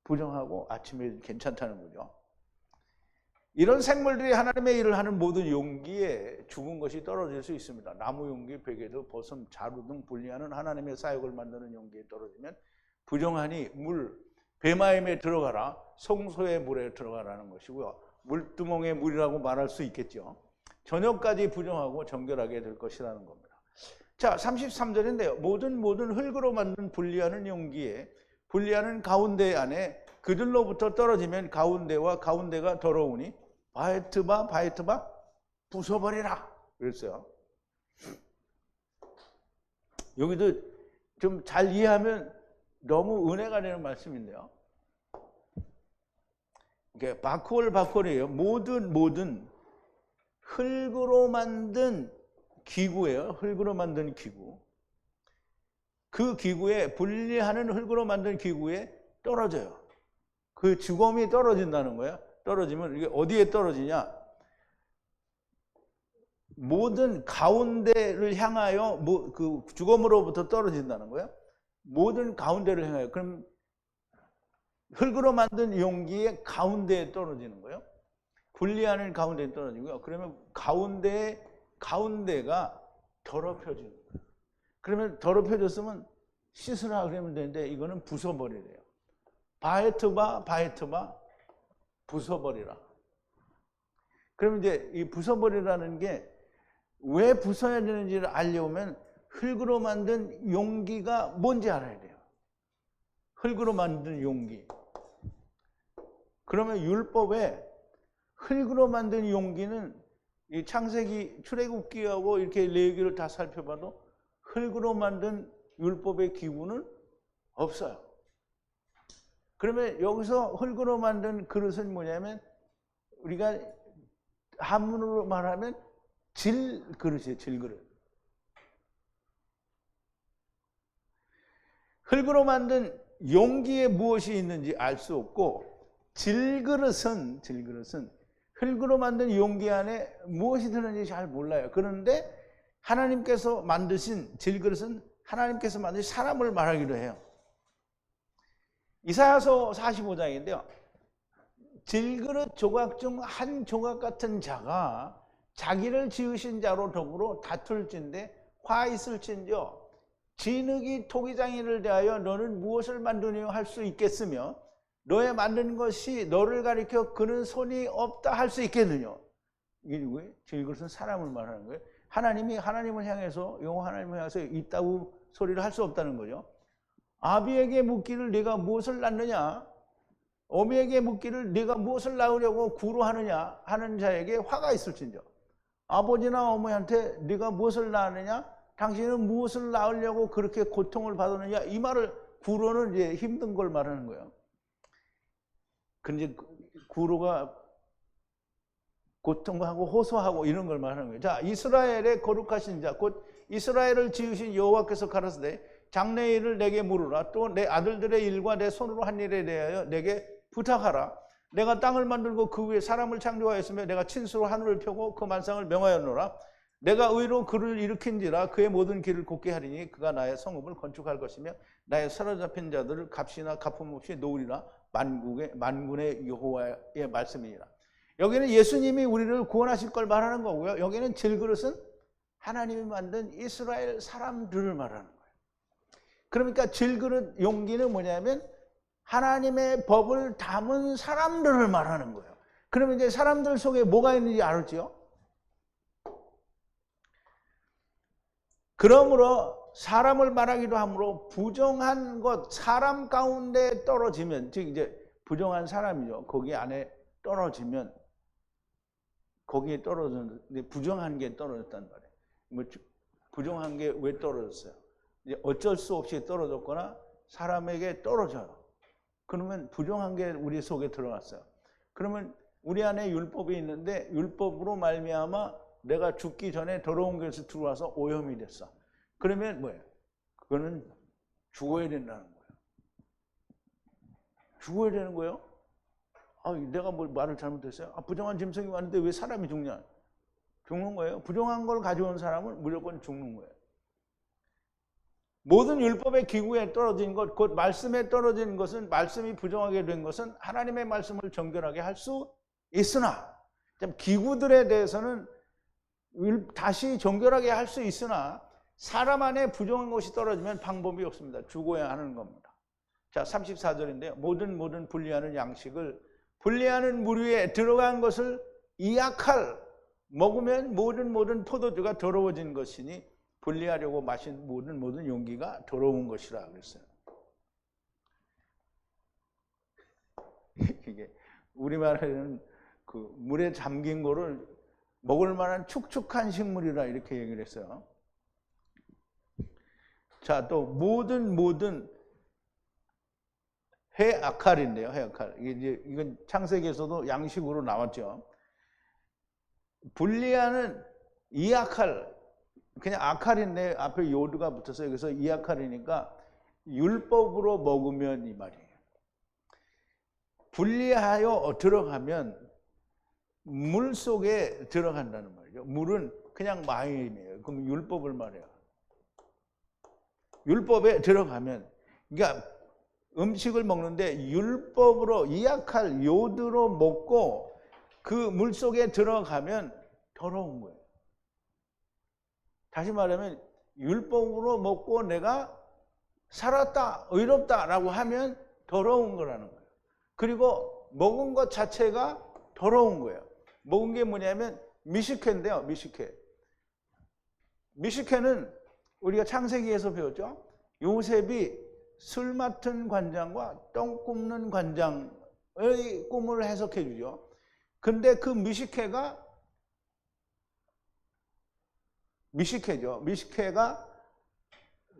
부정하고 아침에 괜찮다는 거죠. 이런 생물들이 하나님의 일을 하는 모든 용기에 죽은 것이 떨어질 수 있습니다. 나무 용기, 베개도, 버섯, 자루 등 분리하는 하나님의 사역을 만드는 용기에 떨어지면 부정하니 배마임에 들어가라, 성소의 물에 들어가라는 것이고요. 물두멍의 물이라고 말할 수 있겠죠. 저녁까지 부정하고 정결하게 될 것이라는 겁니다. 자, 33절인데요. 모든 흙으로 만든 분리하는 용기에 분리하는 가운데 안에 그들로부터 떨어지면 가운데가 더러우니 바에트바 부숴버리라 그랬어요. 여기도 좀 잘 이해하면 너무 은혜가 되는 말씀인데요. 이게 바콜이에요. 모든 흙으로 만든 기구예요. 흙으로 만든 기구. 그 기구에 분리하는 흙으로 만든 기구에 떨어져요. 그 주검이 떨어진다는 거예요. 떨어지면 이게 어디에 떨어지냐? 모든 가운데를 향하여 그 주검으로부터 떨어진다는 거예요. 모든 가운데를 향하여. 그럼 흙으로 만든 용기의 가운데에 떨어지는 거예요. 분리하는 가운데에 떨어지고요. 그러면 가운데가 더럽혀지는 거예요. 그러면 더럽혀졌으면 씻으라 그러면 되는데 이거는 부숴버리래요. 바에트바 부숴버리라. 그러면 이제 이 부숴버리라는 게 왜 부숴야 되는지를 알려면 흙으로 만든 용기가 뭔지 알아야 돼요. 흙으로 만든 용기. 그러면 율법에 흙으로 만든 용기는 이 창세기 출애굽기하고 이렇게 레위기를 다 살펴봐도 흙으로 만든 율법의 기구는 없어요. 그러면 여기서 흙으로 만든 그릇은 뭐냐면 우리가 한문으로 말하면 질그릇이에요. 질그릇. 흙으로 만든 용기에 무엇이 있는지 알 수 없고 질그릇은 흙으로 만든 용기 안에 무엇이 들었는지 잘 몰라요. 그런데 하나님께서 만드신 질그릇은 하나님께서 만드신 사람을 말하기도 해요. 이사야서 45장인데요. 질그릇 조각 중 한 조각 같은 자가 자기를 지으신 자로 더불어 다툴진대 화 있을진저 진흙이 토기장이를 대하여 너는 무엇을 만드느냐 할 수 있겠으며 너의 만든 것이 너를 가리켜 그는 손이 없다 할 수 있겠느냐. 이게 누구예요? 질그릇은 사람을 말하는 거예요. 하나님을 향해서 여호와 하나님을 향해서 있다고 소리를 할 수 없다는 거죠. 아비에게 묻기를 네가 무엇을 낳느냐, 어미에게 묻기를 네가 무엇을 낳으려고 구루하느냐 하는 자에게 화가 있을진저 아버지나 어머니한테 네가 무엇을 낳느냐, 당신은 무엇을 낳으려고 그렇게 고통을 받았느냐, 이 말을 구로는 이제 힘든 걸 말하는 거예요. 근데 구로가 고통하고 호소하고 이런 걸 말하는 거예요. 자, 이스라엘의 거룩하신 자, 곧 이스라엘을 지으신 여호와께서 가라사대 장래일을 내게 물으라. 또 내 아들들의 일과 내 손으로 한 일에 대하여 내게 부탁하라. 내가 땅을 만들고 그 위에 사람을 창조하였으며 내가 친수로 하늘을 펴고 그 만상을 명하였노라. 내가 의로 그를 일으킨지라. 그의 모든 길을 곧게 하리니 그가 나의 성읍을 건축할 것이며 나의 사로잡힌 자들을 값이나 갚음 없이 놓으리라. 만군의 여호와의 말씀이니라. 여기는 예수님이 우리를 구원하실 걸 말하는 거고요. 여기는 질그릇은 하나님이 만든 이스라엘 사람들을 말하는 거예요. 그러니까 질그릇 용기는 뭐냐면 하나님의 법을 담은 사람들을 말하는 거예요. 그러면 이제 사람들 속에 뭐가 있는지 알았죠? 그러므로 사람을 말하기도 하므로 부정한 것, 사람 가운데 떨어지면, 즉 이제 부정한 사람이죠. 거기 안에 떨어지면, 거기에 떨어졌는데 부정한 게 떨어졌단 말이에요. 뭐 부정한 게 왜 떨어졌어요? 이제 어쩔 수 없이 떨어졌거나 사람에게 떨어져요. 그러면 부정한 게 우리 속에 들어갔어요. 그러면 우리 안에 율법이 있는데 율법으로 말미암아 내가 죽기 전에 더러운 것이 들어와서 오염이 됐어. 그러면 뭐예요? 그거는 죽어야 된다는 거예요. 죽어야 되는 거예요? 내가 뭐 말을 잘못했어요? 부정한 짐승이 왔는데 왜 사람이 죽냐? 죽는 거예요. 부정한 걸 가져온 사람은 무조건 죽는 거예요. 모든 율법의 기구에 떨어진 것, 곧 말씀에 떨어진 것은, 말씀이 부정하게 된 것은 하나님의 말씀을 정결하게 할 수 있으나, 기구들에 대해서는 다시 정결하게 할 수 있으나 사람 안에 부정한 것이 떨어지면 방법이 없습니다. 죽어야 하는 겁니다. 자, 34절인데요. 모든 분리하는 양식을, 분리하는 물 위에 들어간 것을 이약할, 먹으면 모든 포도주가 더러워진 것이니 분리하려고 마신 모든 용기가 더러운 것이라 그랬어요. 이게 우리말에는 그 물에 잠긴 거를 먹을 만한 축축한 식물이라 이렇게 얘기를 했어요. 자, 또 모든 해악칼인데요. 해악칼. 이건 창세기에서도 양식으로 나왔죠. 분리하는 이악칼, 그냥 아칼인데 앞에 요드가 붙었어요. 그래서 이악칼이니까 율법으로 먹으면 이 말이에요. 분리하여 들어가면 물 속에 들어간다는 말이죠. 물은 그냥 마임이에요. 그럼 율법을 말해요. 율법에 들어가면, 그러니까 음식을 먹는데 율법으로 이약할 요드로 먹고 그 물 속에 들어가면 더러운 거예요. 다시 말하면 율법으로 먹고 내가 살았다, 의롭다라고 하면 더러운 거라는 거예요. 그리고 먹은 것 자체가 더러운 거예요. 먹은 게 뭐냐면 미식회인데요. 미식회는 우리가 창세기에서 배웠죠. 요셉이 술 맡은 관장과 똥 굽는 관장의 꿈을 해석해 주죠. 근데 그 미식회가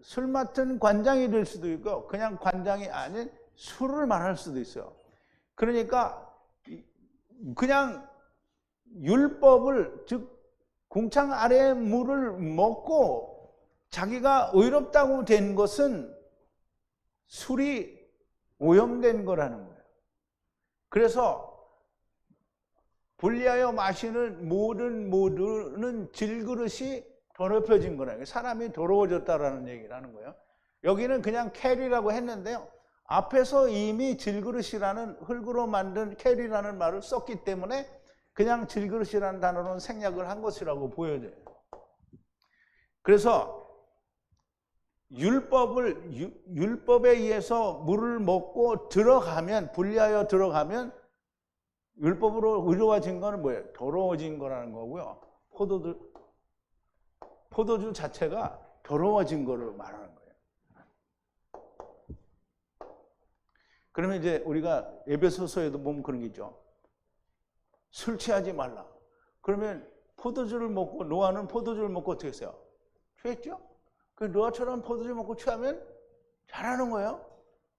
술 맡은 관장이 될 수도 있고 그냥 관장이 아닌 술을 말할 수도 있어요. 그러니까 그냥 율법을, 즉 궁창 아래의 물을 먹고 자기가 의롭다고 된 것은 술이 오염된 거라는 거예요. 그래서 분리하여 마시는 모든은 질그릇이 더럽혀진 거라는 거예요. 사람이 더러워졌다라는 얘기를 하는 거예요. 여기는 그냥 캐리라고 했는데요. 앞에서 이미 질그릇이라는, 흙으로 만든 캐리라는 말을 썼기 때문에 그냥 질그릇이라는 단어로는 생략을 한 것이라고 보여져요. 그래서 율법에 의해서 물을 먹고 들어가면, 분리하여 들어가면 율법으로 의로워진 거는 뭐예요? 더러워진 거라는 거고요. 포도주 자체가 더러워진 거를 말하는 거예요. 그러면 이제 우리가 에베소서에도 보면 그런 게 있죠. 술 취하지 말라. 그러면 포도주를 먹고, 노아는 포도주를 먹고 어떻게 했어요? 취했죠? 그 노아처럼 포도주 먹고 취하면 잘하는 거예요.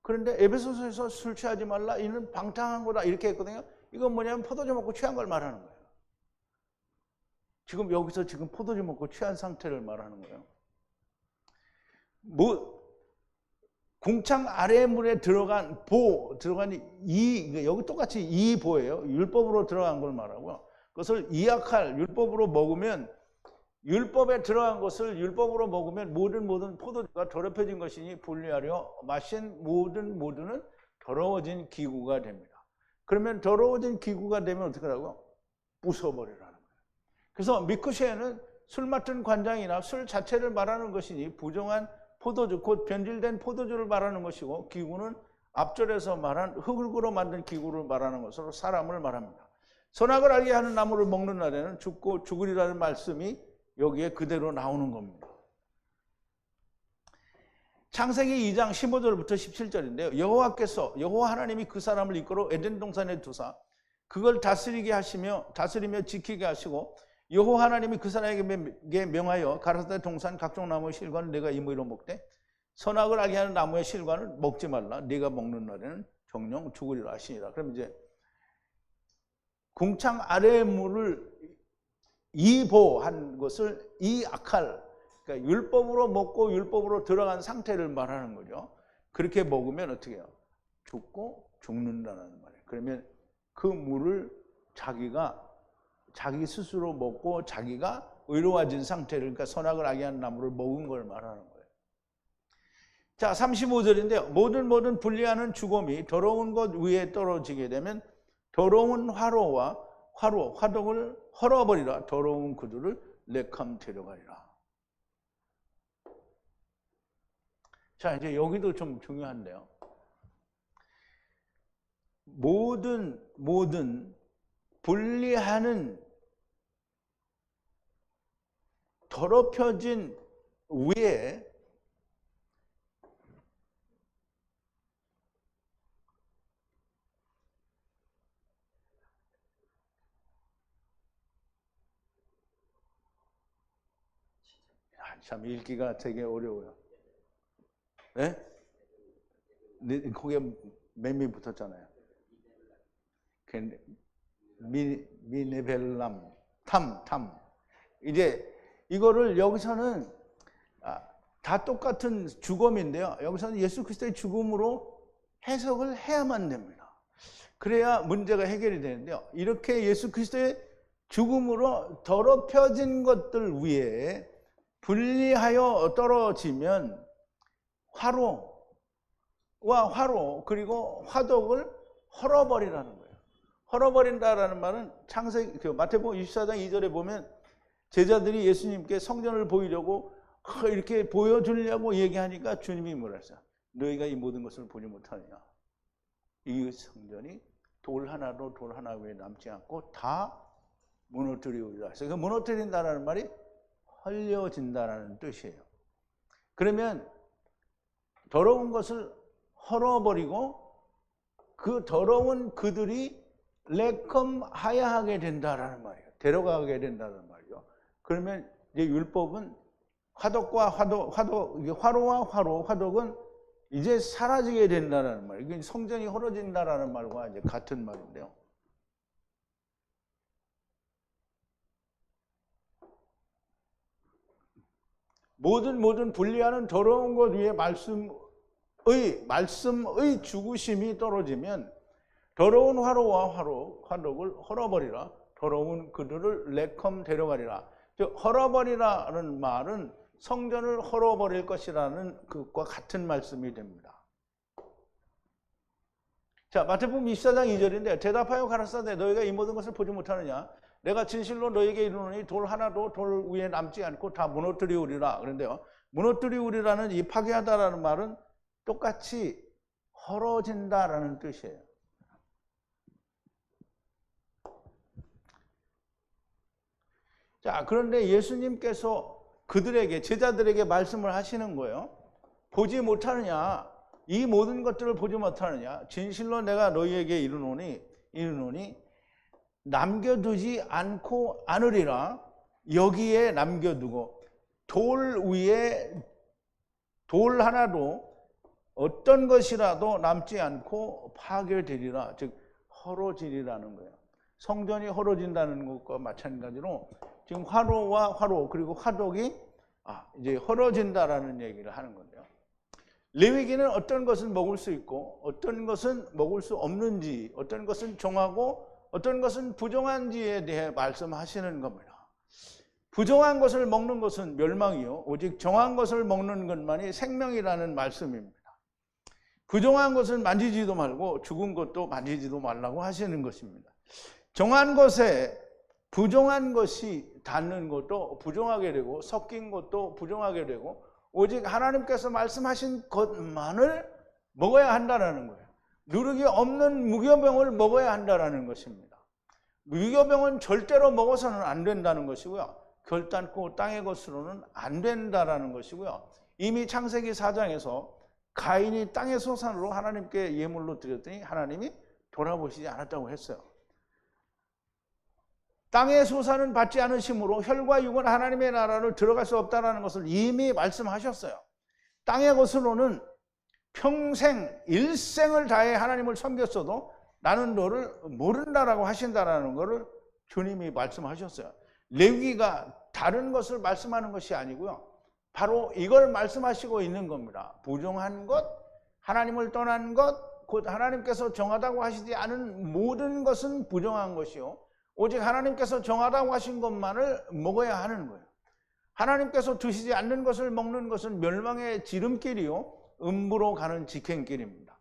그런데 에베소서에서 술 취하지 말라, 이는 방탕한 거다 이렇게 했거든요. 이건 뭐냐면 포도주 먹고 취한 걸 말하는 거예요. 지금 여기서 포도주 먹고 취한 상태를 말하는 거예요. 궁창 아래 물에 들어간 여기 똑같이 이 보예요. 율법으로 들어간 걸 말하고요. 그것을 이약할, 율법으로 먹으면, 율법에 들어간 것을 율법으로 먹으면 모든 포도주가 더럽혀진 것이니 분리하려 마신 모든은 더러워진 기구가 됩니다. 그러면 더러워진 기구가 되면 어떻게 하라고요? 부숴버리라는 거예요. 그래서 미크쉐는 술 맡은 관장이나 술 자체를 말하는 것이니 부정한 포도주, 곧 변질된 포도주를 말하는 것이고, 기구는 앞절에서 말한 흙으로 만든 기구를 말하는 것으로 사람을 말합니다. 선악을 알게 하는 나무를 먹는 날에는 죽고 죽으리라는 말씀이 여기에 그대로 나오는 겁니다. 창세기 2장 15절부터 17절인데요. 여호와 하나님이 그 사람을 이끌어 에덴 동산에 두사 그걸 다스리며 지키게 하시고, 여호와 하나님이 그 사람에게 명하여 가라사대 동산 각종 나무의 실과는 네가 임의로 먹되 선악을 알게 하는 나무의 실과는 먹지 말라. 네가 먹는 날에는 정령 죽으리라 하시니라. 그럼 이제 궁창 아래의 물을 이보한 것을 이아칼, 그러니까 율법으로 먹고 율법으로 들어간 상태를 말하는 거죠. 그렇게 먹으면 어떻게 해요? 죽고 죽는다는 말이에요. 그러면 그 물을 자기 스스로 먹고 자기가 의로워진 상태를, 그러니까 선악을 악이한 나무를 먹은 걸 말하는 거예요. 자, 35절인데요. 모든 분리하는 죽음이 더러운 것 위에 떨어지게 되면 더러운 화덕을 헐어버리라. 더러운 그들을 레컴 데려가리라. 자, 이제 여기도 좀 중요한데요. 모든 분리하는 더럽혀진 위에 참 읽기가 되게 어려워요. 네? 거기에 맴이 붙었잖아요. 미네벨람, 탐. 이제 이거를 여기서는 다 똑같은 죽음인데요. 여기서는 예수 그리스도의 죽음으로 해석을 해야만 됩니다. 그래야 문제가 해결이 되는데요. 이렇게 예수 그리스도의 죽음으로 더럽혀진 것들 위에 분리하여 떨어지면 화로 그리고 화덕을 헐어버리라는 거예요. 헐어버린다라는 말은 창세기 마태복음 24장 2절에 보면 제자들이 예수님께 성전을 보이려고 이렇게 보여주려고 얘기하니까 주님이 뭐라 했어요? 너희가 이 모든 것을 보지 못하느냐? 이 성전이 돌 하나 외에 남지 않고 다 무너뜨리우리라. 그래서 무너뜨린다라는 말이 헐려진다라는 뜻이에요. 그러면 더러운 것을 헐어버리고 그 더러운 그들이 레컴하야 하게 된다라는 말이에요. 데려가게 된다는 말이죠. 그러면 이제 율법은 화로와 화덕은 이제 사라지게 된다는 말이에요. 이게 성전이 헐어진다라는 말과 이제 같은 말인데요. 모든 분리하는 더러운 것 위에 말씀의 죽으심이 떨어지면 더러운 화로와 화덕을 헐어버리라. 더러운 그들을 레컴 데려가리라. 즉 헐어버리라는 말은 성전을 헐어버릴 것이라는 그것과 같은 말씀이 됩니다. 자, 마태복음 24장 2절인데 대답하여 가라사대 너희가 이 모든 것을 보지 못하느냐? 내가 진실로 너희에게 이르노니 돌 하나도 돌 위에 남지 않고 다 무너뜨리우리라. 그런데요, 무너뜨리우리라는 이 파괴하다라는 말은 똑같이 헐어진다라는 뜻이에요. 자, 그런데 예수님께서 제자들에게 말씀을 하시는 거예요. 보지 못하느냐? 이 모든 것들을 보지 못하느냐? 진실로 내가 너희에게 이르노니 남겨두지 않고 않으리라. 여기에 남겨두고 돌 위에 돌 하나도 어떤 것이라도 남지 않고 파괴되리라. 즉 헐어지리라는 거예요. 성전이 헐어진다는 것과 마찬가지로 지금 화로 그리고 화덕이 이제 헐어진다라는 얘기를 하는 건데요. 레위기는 어떤 것은 먹을 수 있고 어떤 것은 먹을 수 없는지, 어떤 것은 정하고 어떤 것은 부정한지에 대해 말씀하시는 겁니다. 부정한 것을 먹는 것은 멸망이요, 오직 정한 것을 먹는 것만이 생명이라는 말씀입니다. 부정한 것은 만지지도 말고 죽은 것도 만지지도 말라고 하시는 것입니다. 정한 것에 부정한 것이 닿는 것도 부정하게 되고 섞인 것도 부정하게 되고 오직 하나님께서 말씀하신 것만을 먹어야 한다는 거예요. 누룩이 없는 무교병을 먹어야 한다는 것입니다. 무교병은 절대로 먹어서는 안 된다는 것이고요. 결단코 땅의 것으로는 안 된다는 것이고요. 이미 창세기 4장에서 가인이 땅의 소산으로 하나님께 예물로 드렸더니 하나님이 돌아보시지 않았다고 했어요. 땅의 소산은 받지 않으심으로 혈과 육은 하나님의 나라를 들어갈 수 없다는 것을 이미 말씀하셨어요. 땅의 것으로는 평생 일생을 다해 하나님을 섬겼어도 나는 너를 모른다라고 하신다라는 것을 주님이 말씀하셨어요. 레위기가 다른 것을 말씀하는 것이 아니고요. 바로 이걸 말씀하시고 있는 겁니다. 부정한 것, 하나님을 떠난 것, 곧 하나님께서 정하다고 하시지 않은 모든 것은 부정한 것이요. 오직 하나님께서 정하다고 하신 것만을 먹어야 하는 거예요. 하나님께서 드시지 않는 것을 먹는 것은 멸망의 지름길이요. 음부로 가는 직행길입니다.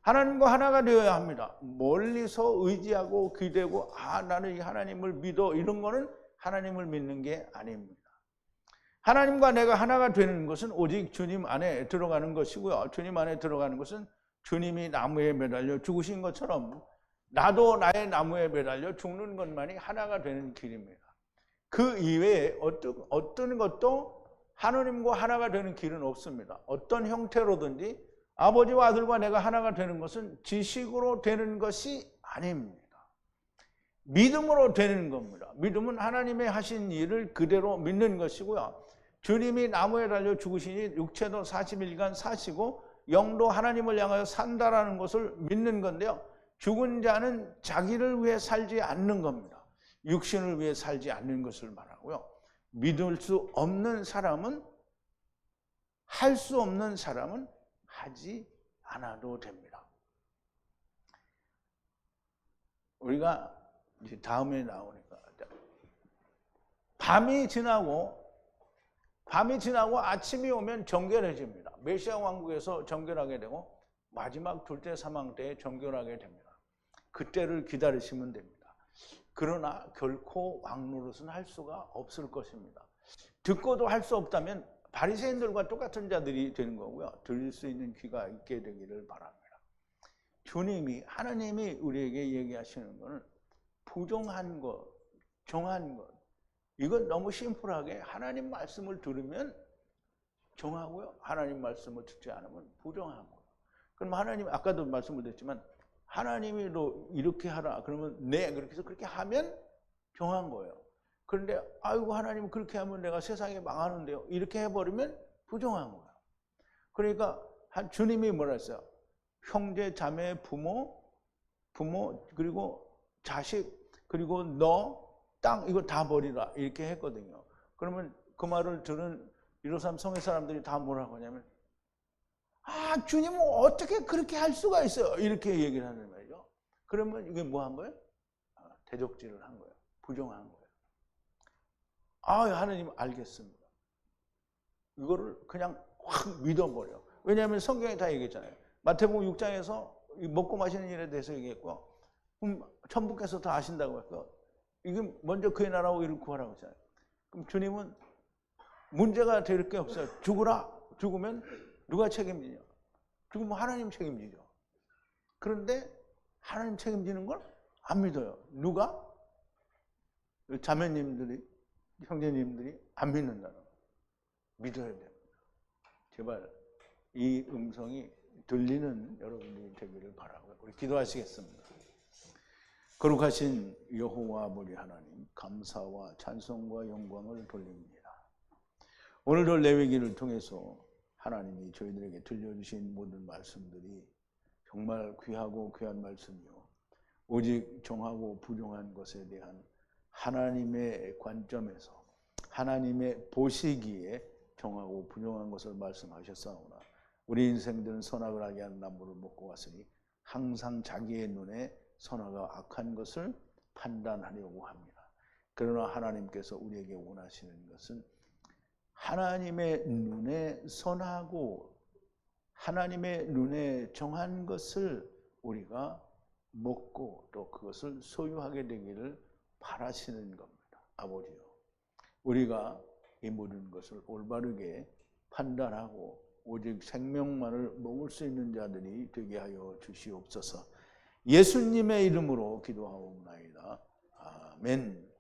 하나님과 하나가 되어야 합니다. 멀리서 의지하고 기대고 나는 이 하나님을 믿어 이런 거는 하나님을 믿는 게 아닙니다. 하나님과 내가 하나가 되는 것은 오직 주님 안에 들어가는 것이고요. 주님 안에 들어가는 것은 주님이 나무에 매달려 죽으신 것처럼 나도 나의 나무에 매달려 죽는 것만이 하나가 되는 길입니다. 그 이외에 어떤 것도 하나님과 하나가 되는 길은 없습니다. 어떤 형태로든지 아버지와 아들과 내가 하나가 되는 것은 지식으로 되는 것이 아닙니다. 믿음으로 되는 겁니다. 믿음은 하나님의 하신 일을 그대로 믿는 것이고요. 주님이 나무에 달려 죽으시니 육체도 40일간 사시고 영도 하나님을 향하여 산다라는 것을 믿는 건데요. 죽은 자는 자기를 위해 살지 않는 겁니다. 육신을 위해 살지 않는 것을 말하고요. 믿을 수 없는 사람은, 할 수 없는 사람은 하지 않아도 됩니다. 우리가 이제 다음에 나오니까 밤이 지나고 아침이 오면 정결해집니다. 메시아 왕국에서 정결하게 되고 마지막 둘째 사망 때에 정결하게 됩니다. 그때를 기다리시면 됩니다. 그러나 결코 왕노릇은 할 수가 없을 것입니다. 듣고도 할 수 없다면 바리새인들과 똑같은 자들이 되는 거고요. 들릴 수 있는 귀가 있게 되기를 바랍니다. 하나님이 우리에게 얘기하시는 것은 부정한 것, 정한 것, 이건 너무 심플하게 하나님 말씀을 들으면 정하고요. 하나님 말씀을 듣지 않으면 부정한 거예요. 그럼 하나님, 아까도 말씀을 드렸지만 하나님이 너 이렇게 하라 그러면 그렇게 해서 그렇게 하면 정한 거예요. 그런데 아이고 하나님 그렇게 하면 내가 세상에 망하는데요. 이렇게 해버리면 부정한 거예요. 그러니까 주님이 뭐라 했어요? 형제, 자매, 부모 그리고 자식 그리고 너, 땅 이거 다 버리라 이렇게 했거든요. 그러면 그 말을 들은 153 성회 사람들이 다 뭐라고 하냐면 주님은 어떻게 그렇게 할 수가 있어요? 이렇게 얘기를 하는 말이죠. 그러면 이게 뭐 한 거예요? 대적질을 한 거예요. 부정한 거예요. 하나님 알겠습니다. 이거를 그냥 확 믿어버려. 왜냐하면 성경에 다 얘기했잖아요. 마태복음 6장에서 먹고 마시는 일에 대해서 얘기했고 천부께서 다 아신다고 했고 이게 먼저 그의 나라와 이를 구하라고 했잖아요. 그럼 주님은 문제가 될 게 없어요. 죽으라. 죽으면 누가 책임지냐? 죽으면 하나님 책임지죠. 그런데 하나님 책임지는 걸 안 믿어요. 누가? 자매님들이, 형제님들이 안 믿는다는 거. 믿어야 됩니다. 제발 이 음성이 들리는 여러분들이 되기를 바라고요. 우리 기도하시겠습니다. 거룩하신 여호와 아버지 하나님, 감사와 찬송과 영광을 돌립니다. 오늘도 레위기를 통해서 하나님이 저희들에게 들려주신 모든 말씀들이 정말 귀하고 귀한 말씀이요. 오직 정하고 부정한 것에 대한 하나님의 관점에서 하나님의 보시기에 정하고 부정한 것을 말씀하셨사오나 우리 인생들은 선악을 하게 하는 나무를 먹고 왔으니 항상 자기의 눈에 선악과 악한 것을 판단하려고 합니다. 그러나 하나님께서 우리에게 원하시는 것은 하나님의 눈에 선하고 하나님의 눈에 정한 것을 우리가 먹고 또 그것을 소유하게 되기를 바라시는 겁니다. 아버지요, 우리가 이 모든 것을 올바르게 판단하고 오직 생명만을 먹을 수 있는 자들이 되게 하여 주시옵소서. 예수님의 이름으로 기도하옵나이다. 아멘.